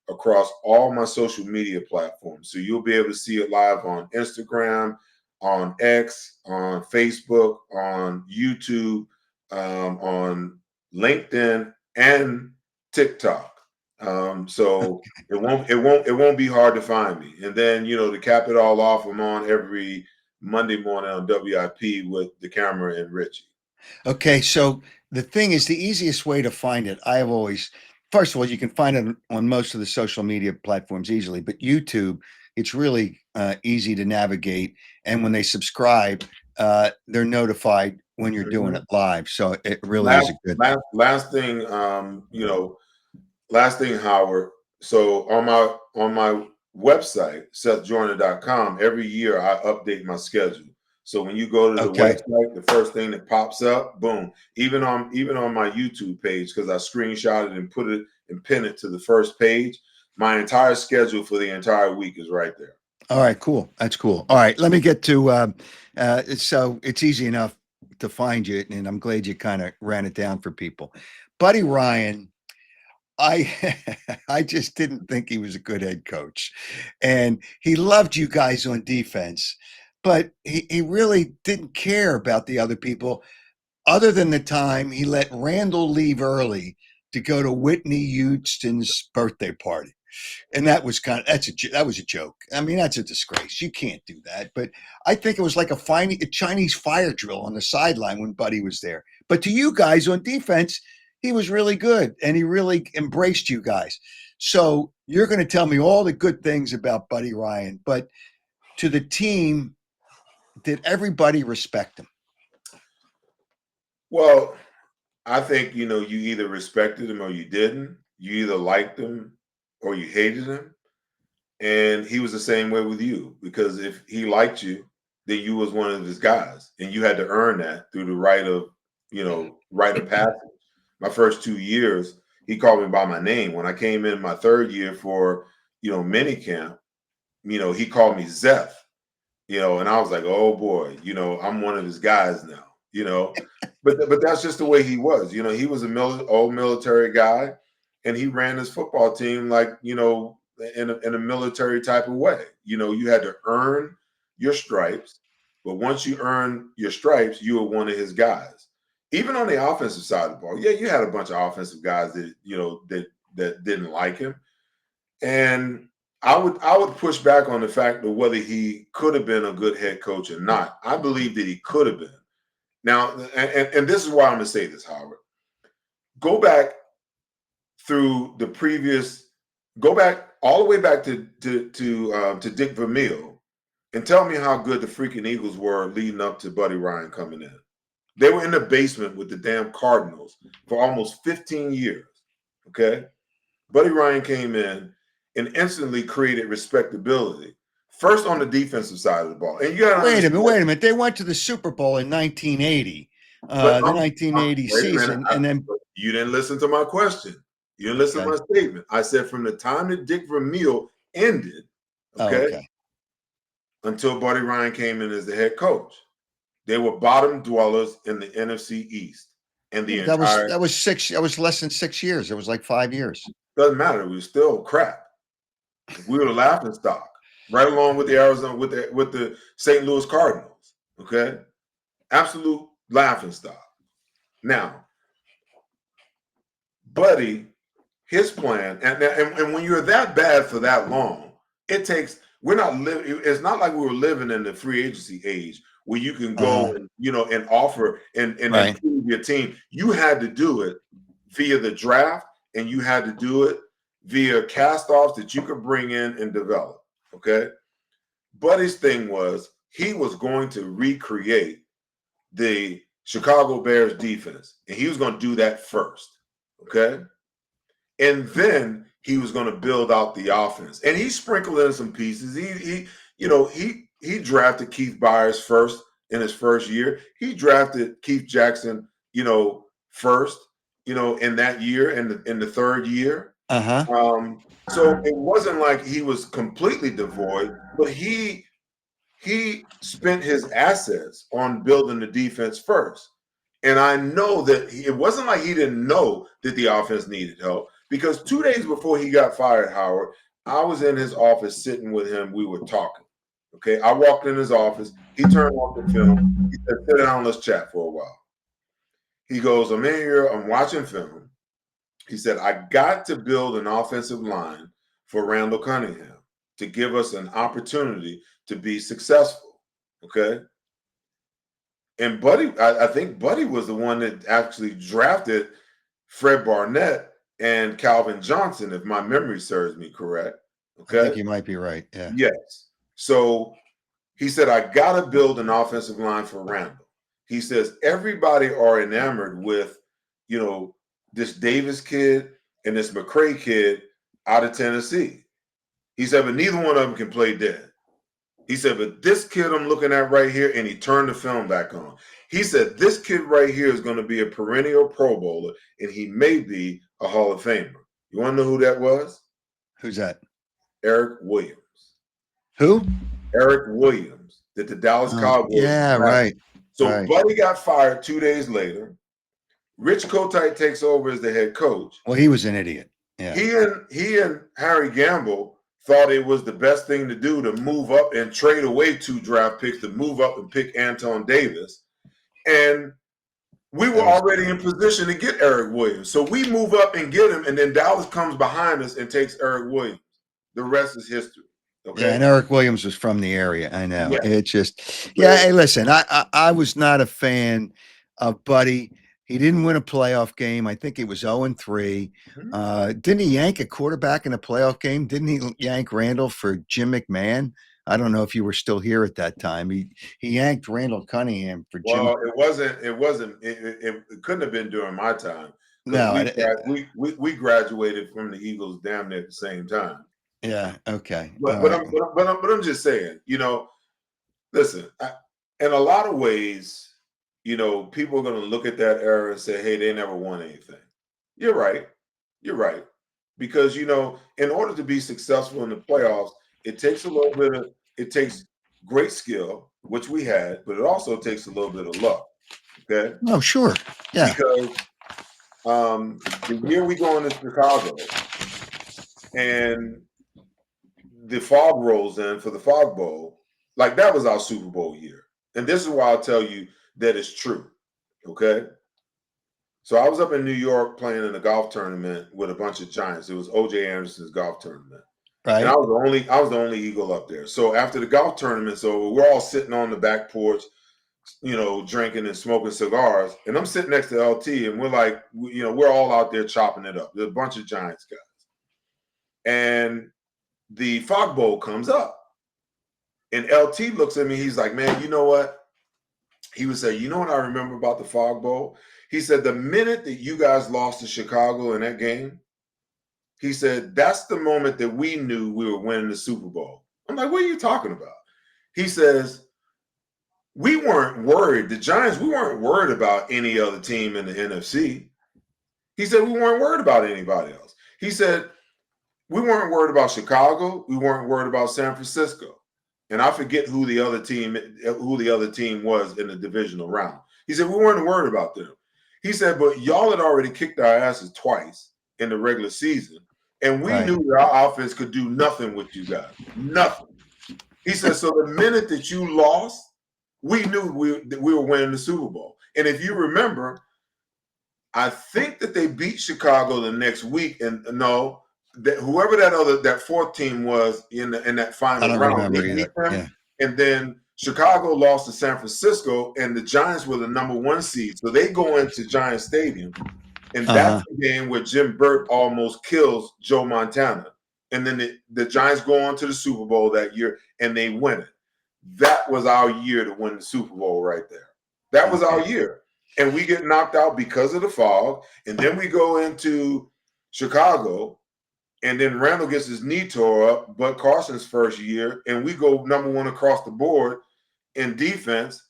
across all my social media platforms. So you'll be able to see it live on Instagram, on X, on Facebook, on YouTube, on LinkedIn, and TikTok. So it won't be hard to find me. And then to cap it all off, I'm on every Monday morning on WIP with the camera and Richie.
Okay, so the thing is, the easiest way to find it, I have always, first of all, you can find it on most of the social media platforms easily, but YouTube, it's really easy to navigate. And when they subscribe, they're notified when you're doing
Mhm.
it live. So it really is
Last
a good.
last thing, last thing, Howard. So on my website, SethJoyner.com, every year I update my schedule. So when you go to the
Okay.
website, the first thing that pops up, boom. Even on my YouTube page, because I screenshot it and put it and pin it to the first page, my entire schedule for the entire week is right there.
All right, cool. That's cool. All right, let me get to. So it's easy enough to find you, and I'm glad you kind of ran it down for people. Buddy Ryan, I I just didn't think he was a good head coach, and he loved you guys on defense, but he really didn't care about the other people, other than the time he let Randall leave early to go to Whitney Houston's birthday party. And that was that was a joke. I mean, that's a disgrace. You can't do that. But I think it was like a Chinese fire drill on the sideline when Buddy was there. But to you guys on defense, he was really good and he really embraced you guys. So you're going to tell me all the good things about Buddy Ryan, but to the team, did everybody respect him?
Well, I think you either respected him or you didn't. You either liked him or you hated him. And he was the same way with you because if he liked you, then you was one of his guys, and you had to earn that through the rite of passage. My first 2 years, he called me by my name. When I came in my third year for mini camp, he called me Zeth, and I was like, oh boy, I'm one of his guys now, but that's just the way he was. He was a old military guy, and he ran his football team like in a military type of way. You had to earn your stripes, but once you earn your stripes, you were one of his guys. Even on the offensive side of the ball, yeah, you had a bunch of offensive guys that didn't like him, and I would push back on the fact of whether he could have been a good head coach or not. I believe that he could have been. Now, and this is why I'm going to say this, Howard. Go back through the previous. Go back all the way back to Dick Vermeil, and tell me how good the freaking Eagles were leading up to Buddy Ryan coming in. They were in the basement with the damn Cardinals for almost 15 years. Okay, Buddy Ryan came in and instantly created respectability. First on the defensive side of the ball, and you got to understand.
Wait a minute. They went to the Super Bowl in 1980,
But
the 1980
wait a minute.
season, and then
You didn't listen to my question. You didn't listen to
okay.
my statement. I said from the time that Dick Vermeil ended,
Oh,
okay,
okay.
until Buddy Ryan came in as the head coach, they were bottom dwellers in the NFC East. And the
Yeah,
entire
that was six. That was less than 6 years. It was like 5 years.
doesn't matter. We were still crap. We were the laughing stock, right along with the Arizona with the St. Louis Cardinals. Okay, absolute laughing stock. Now, Buddy, his plan, and when you're that bad for that long, it takes. We're not living. It's not like we were living in the free agency age where you can go and and offer and
Right.
improve your team. You had to do it via the draft, and you had to do it via cast-offs that you could bring in and develop. Okay, Buddy's thing was he was going to recreate the Chicago Bears defense, and he was going to do that first. Okay. And then he was going to build out the offense. And he sprinkled in some pieces. He drafted Keith Byers first in his first year. He drafted Keith Jackson, first, in that year in the third year.
Uh-huh.
So it wasn't like he was completely devoid, but he spent his assets on building the defense first. And I know that it wasn't like he didn't know that the offense needed help, because 2 days before he got fired, Howard, I was in his office sitting with him. We were talking. Okay. I walked in his office. He turned off the film. He said, sit down, let's chat for a while. He goes, I'm in here, I'm watching film. He said, I got to build an offensive line for Randall Cunningham to give us an opportunity to be successful. Okay. And Buddy, I think Buddy was the one that actually drafted Fred Barnett and Calvin Johnson, if my memory serves me correct.
I think
Okay.
you might be right. Yeah.
Yes. So he said, I got to build an offensive line for Randall. He says, everybody are enamored with, this Davis kid and this McCray kid out of Tennessee. He said, but neither one of them can play dead. He said, but this kid I'm looking at right here, and he turned the film back on. He said, this kid right here is going to be a perennial Pro Bowler, and he may be a Hall of Famer. You want to know who that was?
Who's that?
Eric Williams.
Who?
Eric Williams, that the Dallas
Oh,
Cowboys
yeah,
drafted.
right,
So
right.
Buddy got fired 2 days later. Rich Kotite takes over as the head coach.
Well, he was an idiot. Yeah.
He and Harry Gamble thought it was the best thing to do to move up and trade away 2 draft picks to move up and pick Anton Davis. And we were already in position to get Eric Williams. So we move up and get him, and then Dallas comes behind us and takes Eric Williams. The rest is history. Okay.
Yeah, and Eric Williams was from the area. I know.
Yeah.
It just, yeah. Hey, listen, I was not a fan of Buddy. He didn't win a playoff game. I think he was 0-3. Didn't he yank a quarterback in a playoff game? Didn't he yank Randall for Jim McMahon? I don't know if you were still here at that time. He yanked Randall Cunningham for Jim.
Well, it couldn't have been during my time.
No,
we graduated from the Eagles damn near at the same time.
Yeah. Okay.
But I'm just saying, listen, in a lot of ways, people are going to look at that era and say, hey, they never won anything. You're right. Because, in order to be successful in the playoffs, it takes great skill, which we had, but it also takes a little bit of luck. Okay.
Oh, sure. Yeah.
Because the year we go into Chicago and the fog rolls in for the Fog Bowl, like that was our Super Bowl year. And this is why I'll tell you that it's true. Okay. So I was up in New York playing in a golf tournament with a bunch of Giants. It was O.J. Anderson's golf tournament.
Right.
And I was the only Eagle up there. So after the golf tournament's over, we're all sitting on the back porch, drinking and smoking cigars. And I'm sitting next to LT, and we're like, we're all out there chopping it up. There's a bunch of Giants guys. And the Fog Bowl comes up. And LT looks at me. He's like, man, you know what? He would say, you know what I remember about the Fog Bowl? He said, the minute that you guys lost to Chicago in that game, he said, that's the moment that we knew we were winning the Super Bowl. I'm like, what are you talking about? He says, we weren't worried. The Giants, we weren't worried about any other team in the NFC. He said, we weren't worried about anybody else. He said, we weren't worried about Chicago. We weren't worried about San Francisco. And I forget who the other team was in the divisional round. He said, we weren't worried about them. He said, but y'all had already kicked our asses twice in the regular season. And we knew that our offense could do nothing with you guys. Nothing. He said, so the minute that you lost, we knew we were winning the Super Bowl. And if you remember, I think that they beat Chicago the next week. And whoever that fourth team was in that final round, they beat them. Yeah. And then Chicago lost to San Francisco, and the Giants were the number 1 seed. So they go into Giants Stadium, and that's the game where Jim Burt almost kills Joe Montana. And then the Giants go on to the Super Bowl that year, and they win it. That was our year to win the Super Bowl right there. That was our year. And we get knocked out because of the fog. And then we go into Chicago, and then Randall gets his knee tore up, Bud Carson's first year, and we go number 1 across the board in defense,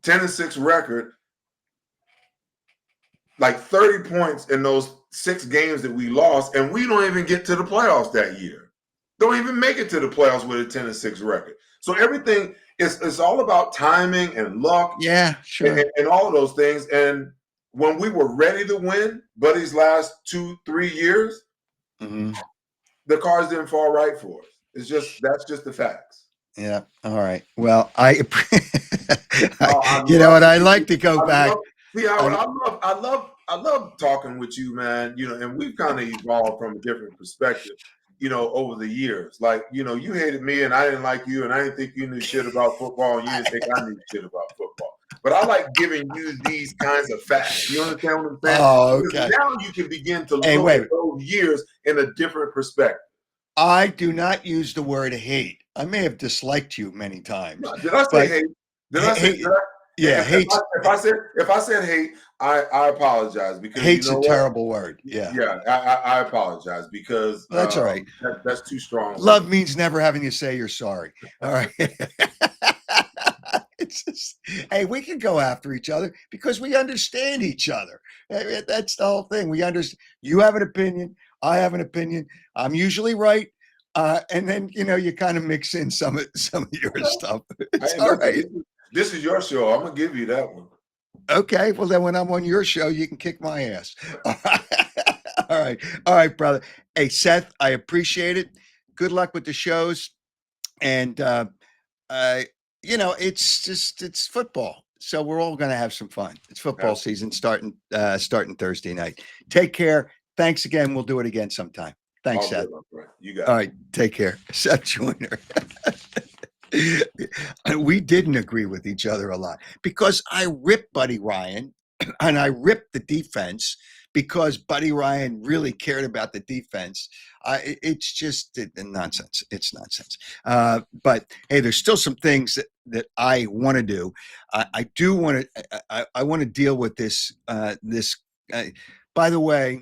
10-6 record, like 30 points in those 6 games that we lost, and we don't even get to the playoffs that year. Don't even make it to the playoffs with a 10-6 record. So everything is all about timing and luck.
Yeah, sure.
And all of those things. And when we were ready to win, Buddy's last 2-3 years, the cards didn't fall right for us. That's just the facts.
Yeah. All right. Well, I like to go back.
I love talking with you, man. And we've kind of evolved from a different perspective, over the years. Like, you hated me and I didn't like you, and I didn't think you knew shit about football, and you didn't think I knew shit about football. But I like giving you these kinds of facts. You understand what I'm saying?
Oh, okay.
Now you can begin to look at those years in a different perspective.
I do not use the word hate. I may have disliked you many times.
Did I say hate?
Hate.
If I said hate, I apologize, because
hate's a terrible word. Yeah.
Yeah, I apologize, because
that's all right.
That's too strong.
Love means never having to say you're sorry. All right. It's just, hey, we can go after each other because we understand each other. That's the whole thing. We understand. You have an opinion. I have an opinion. I'm usually right. And then you kind of mix in some of your stuff. It's
Hey,
all
listen,
right.
this is your show. I'm gonna give you that one.
Okay, well then when I'm on your show, you can kick my ass. All right, all right, brother. Hey, Seth, I appreciate it. Good luck with the shows, and uh, it's football, so we're all going to have some fun. It's football season starting Thursday night. Take care. Thanks again. We'll do it again sometime. Thanks,
All
Seth.
good, my friend. You
All
got it.
right, take care, Seth Joyner. We didn't agree with each other a lot because I ripped Buddy Ryan and I ripped the defense because Buddy Ryan really cared about the defense. It's just nonsense. It's nonsense. But hey, there's still some things that I want to do. I do want to. I want to deal with this. Uh, by the way,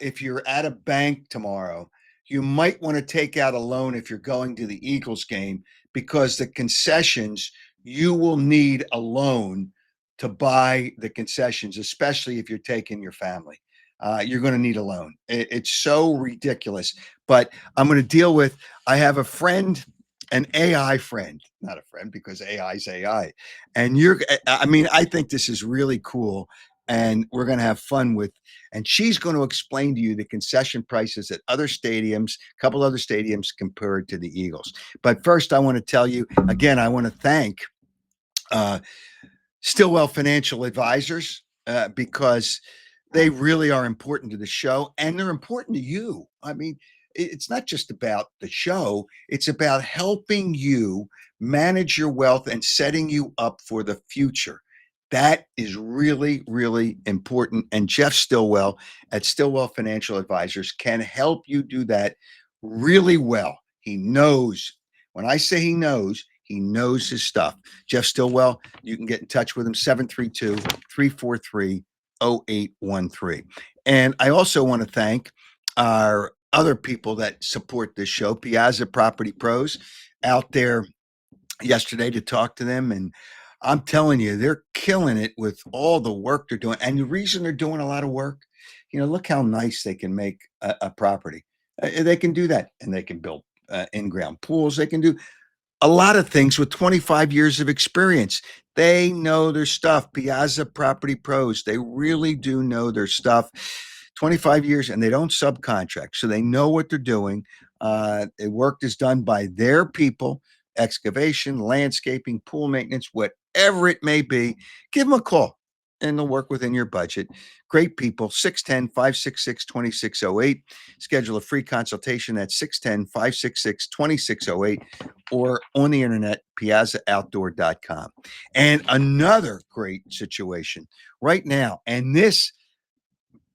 if you're at a bank tomorrow, you might want to take out a loan if you're going to the Eagles game because the concessions, you will need a loan to buy the concessions, especially if you're taking your family. You're going to need a loan. It's so ridiculous. But I'm going to deal with, I have a friend, an AI friend, not a friend because AI is AI. And I think this is really cool. And we're going to have fun with, and she's going to explain to you the concession prices at other stadiums, a couple other stadiums compared to the Eagles. But first, I want to tell you again, I want to thank uh, Stillwell Financial Advisors because they really are important to the show and they're important to you. I mean, it's not just about the show, it's about helping you manage your wealth and setting you up for the future. That is really, really important. And Jeff Stillwell at Stillwell Financial Advisors can help you do that really well. He knows, when I say he knows his stuff. Jeff Stillwell, you can get in touch with him, 732-343-0813. And I also want to thank our other people that support this show, Piazza Property Pros, out there yesterday to talk to them. And I'm telling you, they're killing it with all the work they're doing. And the reason they're doing a lot of work, look how nice they can make a property. They can do that, and they can build in-ground pools. They can do a lot of things with 25 years of experience. They know their stuff. Piazza Property Pros, they really do know their stuff. 25 years, and they don't subcontract, so they know what they're doing. The work is done by their people, excavation, landscaping, pool maintenance, whatever it may be. Give them a call and they'll work within your budget. Great people, 610-566-2608. Schedule a free consultation at 610-566-2608 or on the internet, piazzaoutdoor.com. And another great situation right now, and this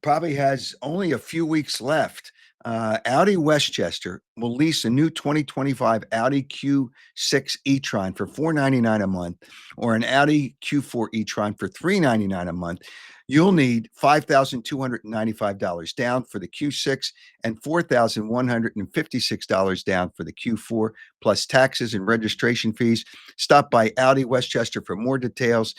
probably has only a few weeks left. Audi Westchester will lease a new 2025 Audi Q6 e-tron for $499 a month, or an Audi Q4 e-tron for $399 a month. You'll need $5,295 down for the Q6 and $4,156 down for the Q4, plus taxes and registration fees. Stop by Audi Westchester for more details.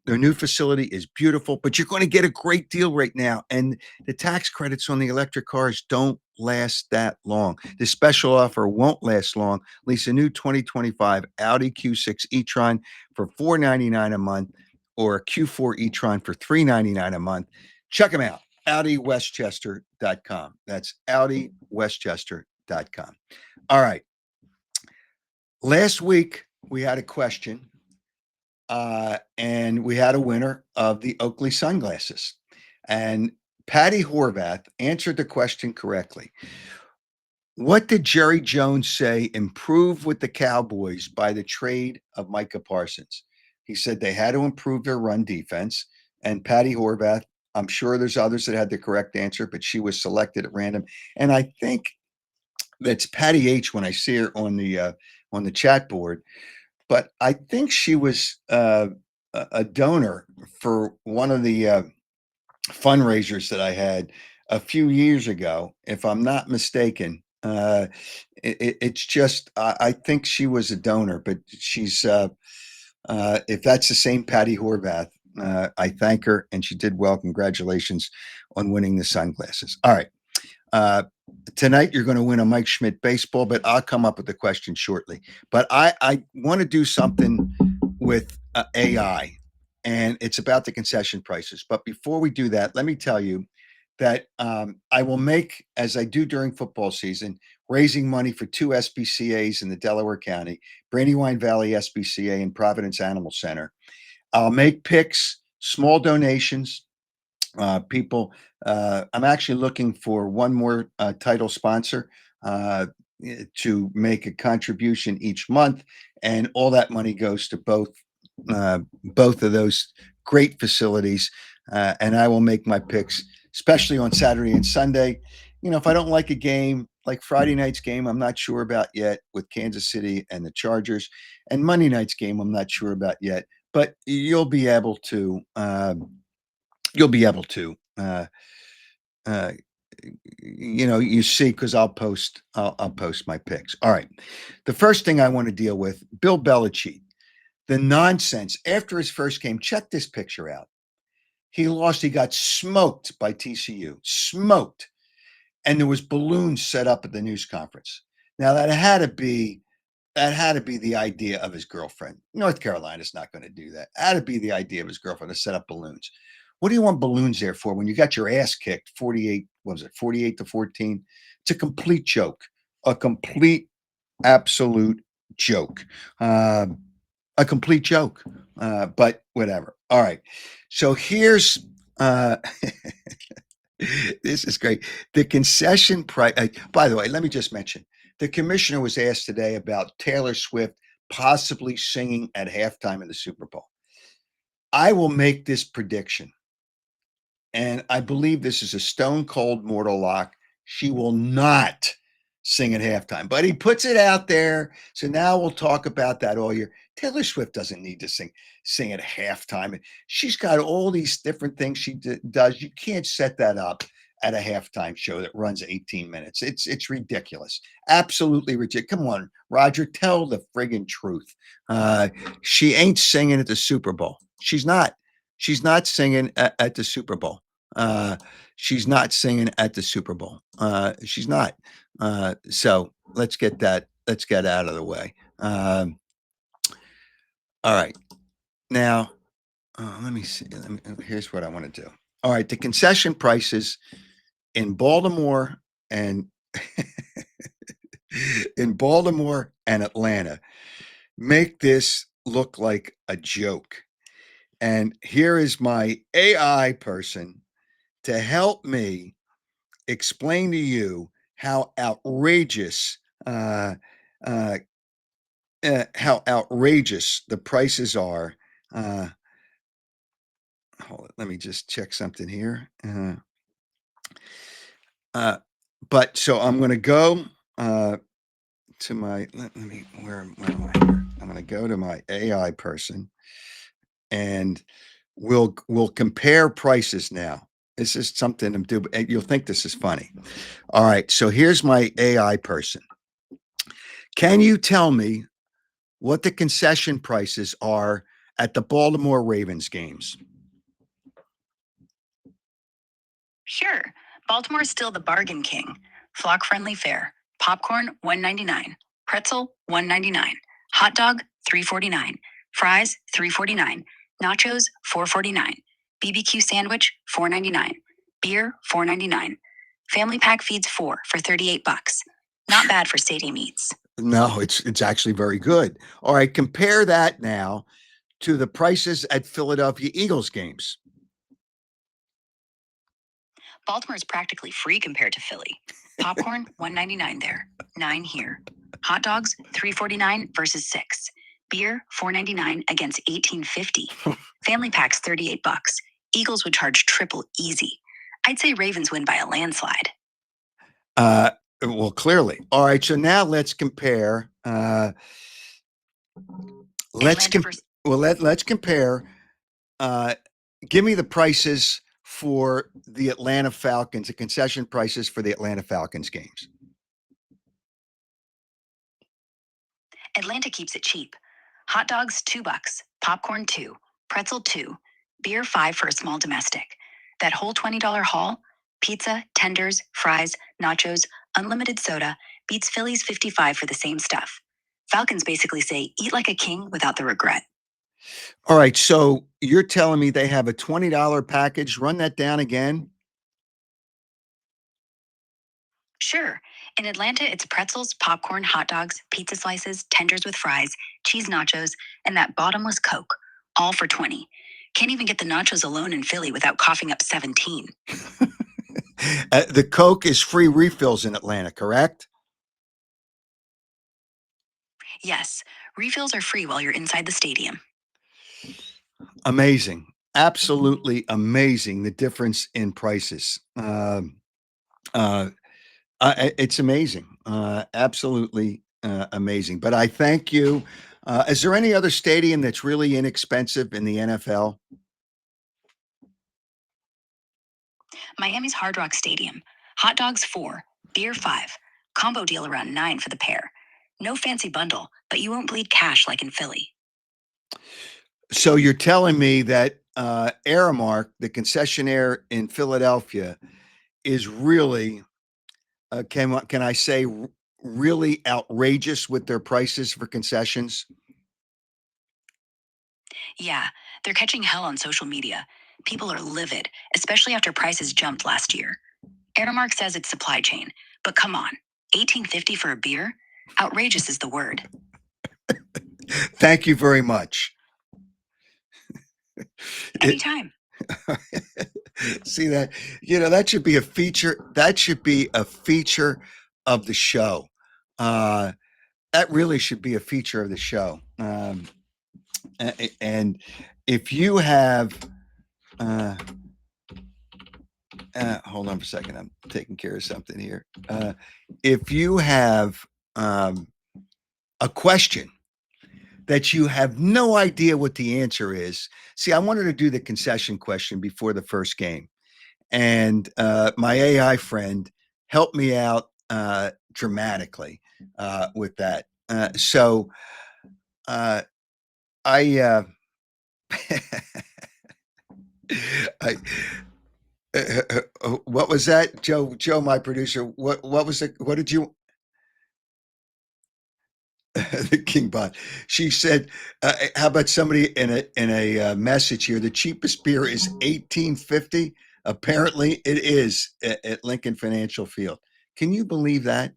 Their new facility is beautiful, but you're going to get a great deal right now. And the tax credits on the electric cars don't last that long. This special offer won't last long. Lease a new 2025 Audi Q6 e-tron for $499 a month, or a Q4 e-tron for $399 a month. Check them out, AudiWestchester.com. That's AudiWestchester.com. All right. Last week, we had a question and we had a winner of the Oakley sunglasses. And Patty Horvath answered the question correctly. What did Jerry Jones say improved with the Cowboys by the trade of Micah Parsons? He said they had to improve their run defense. And Patty Horvath, I'm sure there's others that had the correct answer, but she was selected at random. And I think that's Patty H when I see her on the chat board. But I think she was a donor for one of the fundraisers that I had a few years ago, if I'm not mistaken. It's just I think she was a donor, but she's if that's the same Patty Horvath, I thank her and she did well. Congratulations on winning the sunglasses. All right. tonight you're going to win a Mike Schmidt baseball, but I'll come up with the question shortly. But I want to do something with AI, and it's about the concession prices. But before we do that, let me tell you that I will make, as I do during football season, raising money for two SPCAs in the Delaware County, Brandywine Valley SPCA and Providence Animal Center. I'll make picks, small donations. People, I'm actually looking for one more title sponsor to make a contribution each month, and all that money goes to both of those great facilities. And I will make my picks, especially on Saturday and Sunday. If I don't like a game, like Friday night's game, I'm not sure about yet with Kansas City and the Chargers, and Monday night's game, I'm not sure about yet. But you'll be able to. You'll be able to. Uh, you see, because I'll post my picks. All right. The first thing I want to deal with, Bill Belichick, the nonsense after his first game. Check this picture out. He lost. He got smoked by TCU, smoked, and there was balloons set up at the news conference. Now that had to be the idea of his girlfriend. North Carolina's not going to do that. That had to be the idea of his girlfriend to set up balloons. What do you want balloons there for when you got your ass kicked 48, what was it, 48-14? It's a complete joke, a complete, absolute joke, a complete joke, but whatever. All right. So here's, this is great. The concession price, by the way, let me just mention the commissioner was asked today about Taylor Swift possibly singing at halftime of the Super Bowl. I will make this prediction, and I believe this is a stone cold mortal lock. She will not sing at halftime, but he puts it out there. So now we'll talk about that all year. Taylor Swift doesn't need to sing at halftime. She's got all these different things she does. You can't set that up at a halftime show that runs 18 minutes. It's ridiculous. Absolutely ridiculous. Come on, Roger, tell the friggin' truth. She ain't singing at the Super Bowl. She's not. She's not singing at the Super Bowl. She's not singing at the Super Bowl. She's not. So let's get that. Let's get out of the way. All right. Now, let me see. Here's what I want to do. All right. The concession prices in Baltimore and in Baltimore and Atlanta make this look like a joke. And here is my AI person to help me explain to you how outrageous the prices are. Hold it, let me just check something here. But so I'm going to go to my. Let me. Where am I here? I'm going to go to my AI person, and we'll compare prices now. This is something I'm doing. You'll think this is funny. All right. So here's my AI person. Can you tell me what the concession prices are at the Baltimore Ravens games?
Sure. Baltimore's still the bargain king. Flock friendly fare. Popcorn $1.99. Pretzel $1.99. Hot dog $3.49. Fries $3.49. Nachos $4.49. BBQ sandwich $4.99. Beer $4.99. Family pack feeds four for $38. Not bad for stadium eats.
No, it's actually very good. All right, compare that now to the prices at Philadelphia Eagles games.
Baltimore's practically free compared to Philly. Popcorn $1.99 there, $9 here. Hot dogs $3.49 versus $6. Beer $4.99 against $18.50. Family packs $38. Eagles would charge triple easy. I'd say Ravens win by a landslide.
Well, clearly. All right, so now let's compare. Let's compare. Give me the prices for the Atlanta Falcons, the concession prices for the Atlanta Falcons games.
Atlanta keeps it cheap. Hot dogs $2, popcorn $2, pretzel $2, beer $5 for a small domestic. That whole $20 haul, pizza, tenders, fries, nachos, Unlimited soda beats Philly's 55 for the same stuff. Falcons basically say, eat like a king without the regret.
All right. So you're telling me they have a $20 package. Run that down again.
Sure. In Atlanta, it's pretzels, popcorn, hot dogs, pizza slices, tenders with fries, cheese nachos, and that bottomless Coke, all for 20. Can't even get the nachos alone in Philly without coughing up 17.
The Coke is free refills in Atlanta, correct?
Yes, refills are free while you're inside the stadium.
Amazing. Absolutely amazing. The difference in prices. Uh, it's amazing. Absolutely amazing. But I thank you. Is there any other stadium that's really inexpensive in the NFL?
Miami's Hard Rock Stadium. Hot dogs 4, beer 5. Combo deal around 9 for the pair. No fancy bundle, but you won't bleed cash like in Philly.
So you're telling me that Aramark, the concessionaire in Philadelphia, is really can I say really outrageous with their prices for concessions?
Yeah, they're catching hell on social media. People are livid, especially after prices jumped last year. Aramark says it's supply chain, but come on, $18.50 for a beer? Outrageous is the word.
Thank you very much.
Anytime.
See that? That should be a feature. That should be a feature of the show. That really should be a feature of the show. And if you have, hold on for a second, I'm taking care of something here. If you have a question that you have no idea what the answer is, see, I wanted to do the concession question before the first game. And my AI friend helped me out dramatically with that. So I, I what was that, Joe? Joe, my producer. What was it? What did you? The King Bot. She said, "How about somebody in a message here? The cheapest beer is $18.50. Apparently, it is at Lincoln Financial Field. Can you believe that?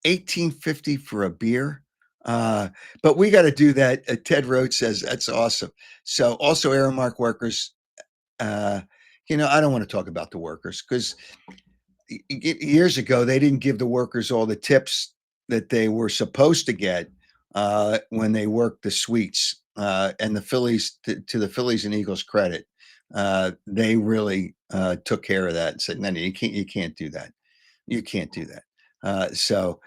$18.50 for a beer." But we got to do that. Ted Rhodes says that's awesome. So, also, Aramark workers. Uh, I don't want to talk about the workers because years ago they didn't give the workers all the tips that they were supposed to get when they worked the suites. And the Phillies, to the Phillies and Eagles' credit, they really took care of that and said, "No, no, you can't do that. You can't do that." So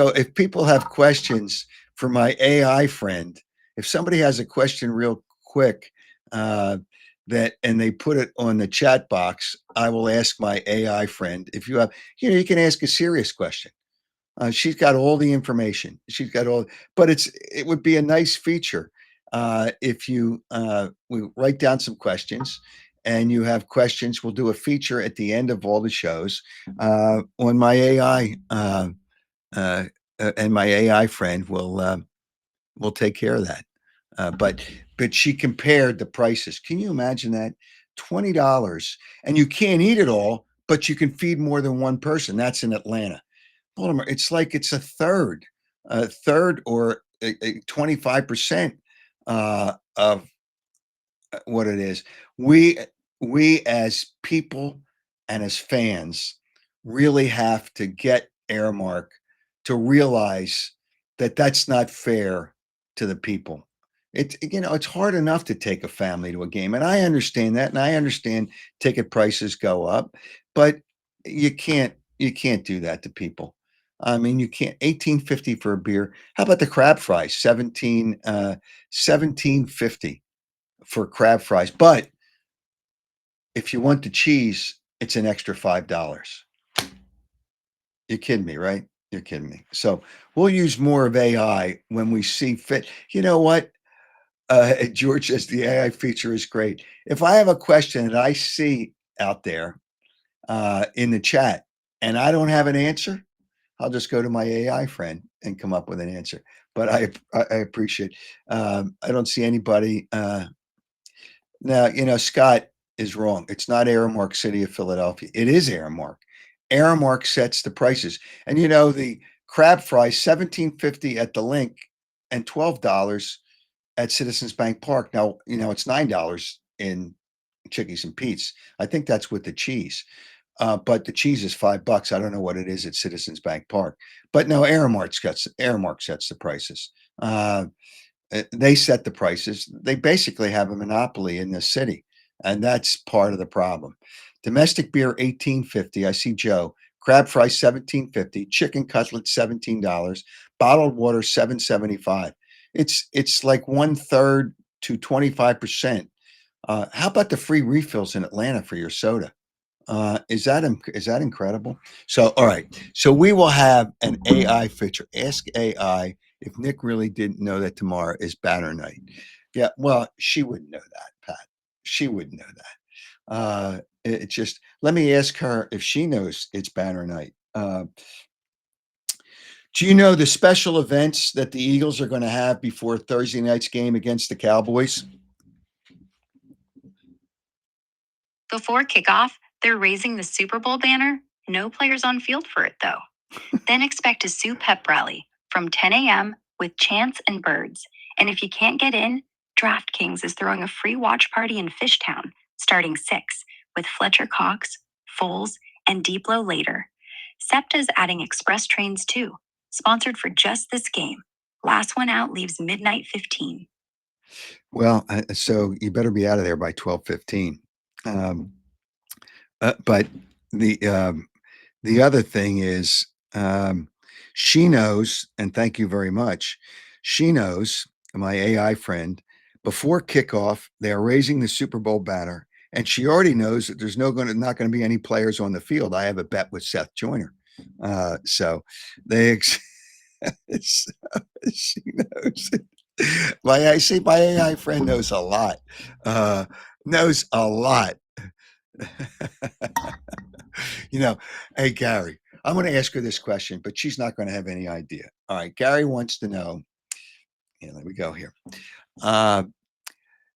if people have questions for my AI friend, if somebody has a question real quick, and they put it on the chat box, I will ask my AI friend. If you have, you can ask a serious question. She's got all the information. She's got all, but it would be a nice feature if we write down some questions and you have questions. We'll do a feature at the end of all the shows on my AI, and my AI friend will take care of that. But she compared the prices. Can you imagine that? $20, and you can't eat it all, but you can feed more than one person. That's in Atlanta. Baltimore, it's like it's a third or 25% of what it is. We we as people and as fans really have to get Aramark to realize that that's not fair to the people. It's hard enough to take a family to a game, and I understand that, and I understand ticket prices go up, but you can't do that to people. I mean, you can't. 18.50 for a beer. How about the crab fries? 17.50 for crab fries. But if you want the cheese, it's an extra $5. You're kidding me, right? You're kidding me. So we'll use more of AI when we see fit. You know what? George says the AI feature is great. If I have a question that I see out there in the chat and I don't have an answer, I'll just go to my AI friend and come up with an answer. But I appreciate. I don't see anybody. Now, Scott is wrong. It's not Aramark City of Philadelphia. It is Aramark. Aramark sets the prices. And the crab fry, $17.50 at the Link and $12 at Citizens Bank Park. Now, it's $9 in Chickies and Pete's. I think that's with the cheese. But the cheese is $5. I don't know what it is at Citizens Bank Park. But no, Aramark sets the prices. They set the prices. They basically have a monopoly in the city, and that's part of the problem. Domestic beer $18.50. I see Joe. Crab fry $17.50. Chicken cutlet $17. Bottled water $7.75. It's like 1/3 to 25%. How about the free refills in Atlanta for your soda? Is that incredible? So, all right. So we will have an AI feature. Ask AI if Nick really didn't know that tomorrow is banner night. Yeah, well, she wouldn't know that, Pat. She wouldn't know that. It just let me ask her if she knows it's banner night. Do you know the special events that the Eagles are going to have before Thursday night's game against the Cowboys?
Before kickoff, they're raising the Super Bowl banner. No players on field for it, though. Then expect a Sue Pep rally from 10 a.m. with chants and birds. And if you can't get in, DraftKings is throwing a free watch party in Fishtown starting 6 with Fletcher Cox, Foles, and Deeplo later. SEPTA's adding express trains too, sponsored for just this game. Last one out leaves midnight 15.
Well, so you better be out of there by 12:15. But the other thing is, she knows, and thank you very much. She knows, my AI friend, before kickoff, they are raising the Super Bowl banner, and she already knows that there's not going to be any players on the field. I have a bet with Seth Joyner, so they. She knows. My AI friend knows a lot. Knows a lot. Hey, Gary, I'm going to ask her this question, but she's not going to have any idea. All right. Gary wants to know. Yeah, there we go here.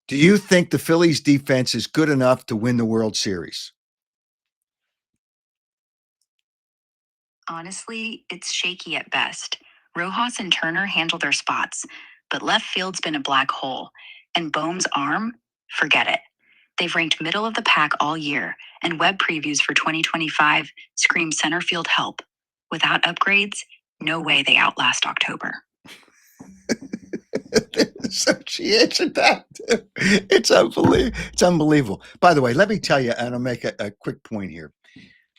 Do you think the Phillies defense is good enough to win the World Series?
Honestly, it's shaky at best. Rojas and Turner handle their spots, but left field's been a black hole. And Bohm's arm? Forget it. They've ranked middle of the pack all year, and web previews for 2025 scream center field help. Without upgrades, no way they outlast October.
So she answered that. It's unbelievable. It's unbelievable. By the way, let me tell you, and I'll make a quick point here.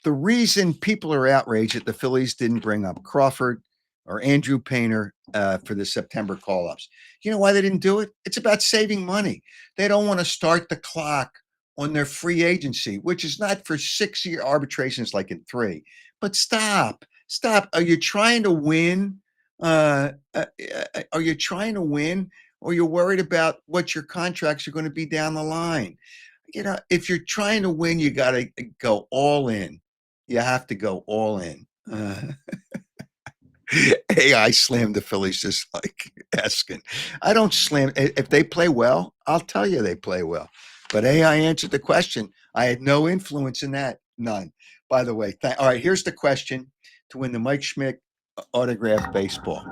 The reason people are outraged that the Phillies didn't bring up Crawford or Andrew Painter for the September call-ups. You know why they didn't do it? It's about saving money. They don't want to start the clock on their free agency, which is not for 6-year arbitrations like in 3. But stop. Are you trying to win? Are you trying to win, or you're worried about what your contracts are going to be down the line? If you're trying to win, you got to go all in. You have to go all in. AI slammed the Phillies just like Eskin. I don't slam. If they play well, I'll tell you they play well. But AI answered the question. I had no influence in that. None. By the way, all right, here's the question to win the Mike Schmidt autographed baseball.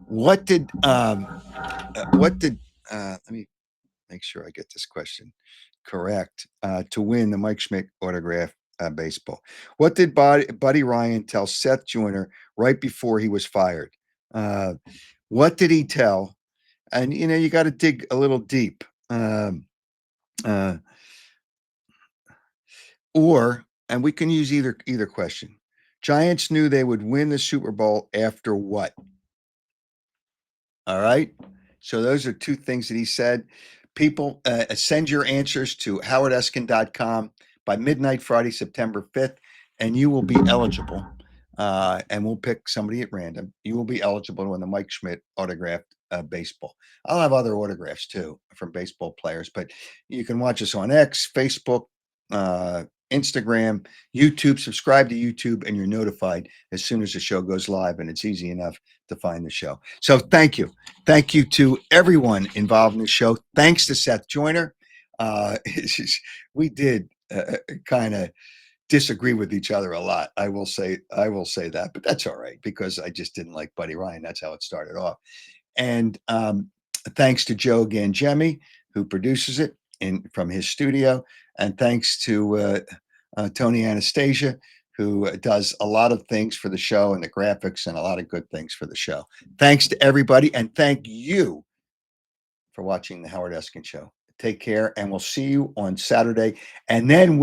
What did let me make sure I get this question correct. To win the Mike Schmidt autograph baseball, what did Buddy Ryan tell Seth Joyner right before he was fired? What did he tell? And you got to dig a little deep. And we can use either question. Giants knew they would win the Super Bowl after what? All right. So those are two things that he said. People, send your answers to howardeskin.com by midnight Friday, September 5th, and you will be eligible. And we'll pick somebody at random. You will be eligible to win the Mike Schmidt autographed baseball. I'll have other autographs too from baseball players, but you can watch us on X, Facebook, Instagram, YouTube. Subscribe to YouTube, and you're notified as soon as the show goes live. And it's easy enough to find the show. So thank you. Thank you to everyone involved in the show. Thanks to Seth Joyner. We did kind of disagree with each other a lot. I will say that, but that's all right because I just didn't like Buddy Ryan. That's how it started off. And thanks to Joe Gangemi, who produces it from his studio, and thanks to Tony Anastasia, who does a lot of things for the show and the graphics and a lot of good things for the show. Thanks to everybody, and thank you for watching the Howard Eskin Show. Take care, and we'll see you on Saturday. And then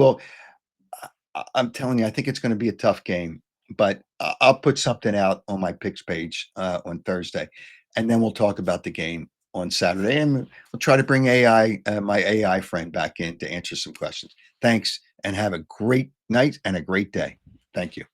I'm telling you, I think it's going to be a tough game, but I'll put something out on my picks page on Thursday, and then we'll talk about the game on Saturday, and we'll try to bring my AI friend back in to answer some questions. Thanks, and have a great night and a great day. Thank you.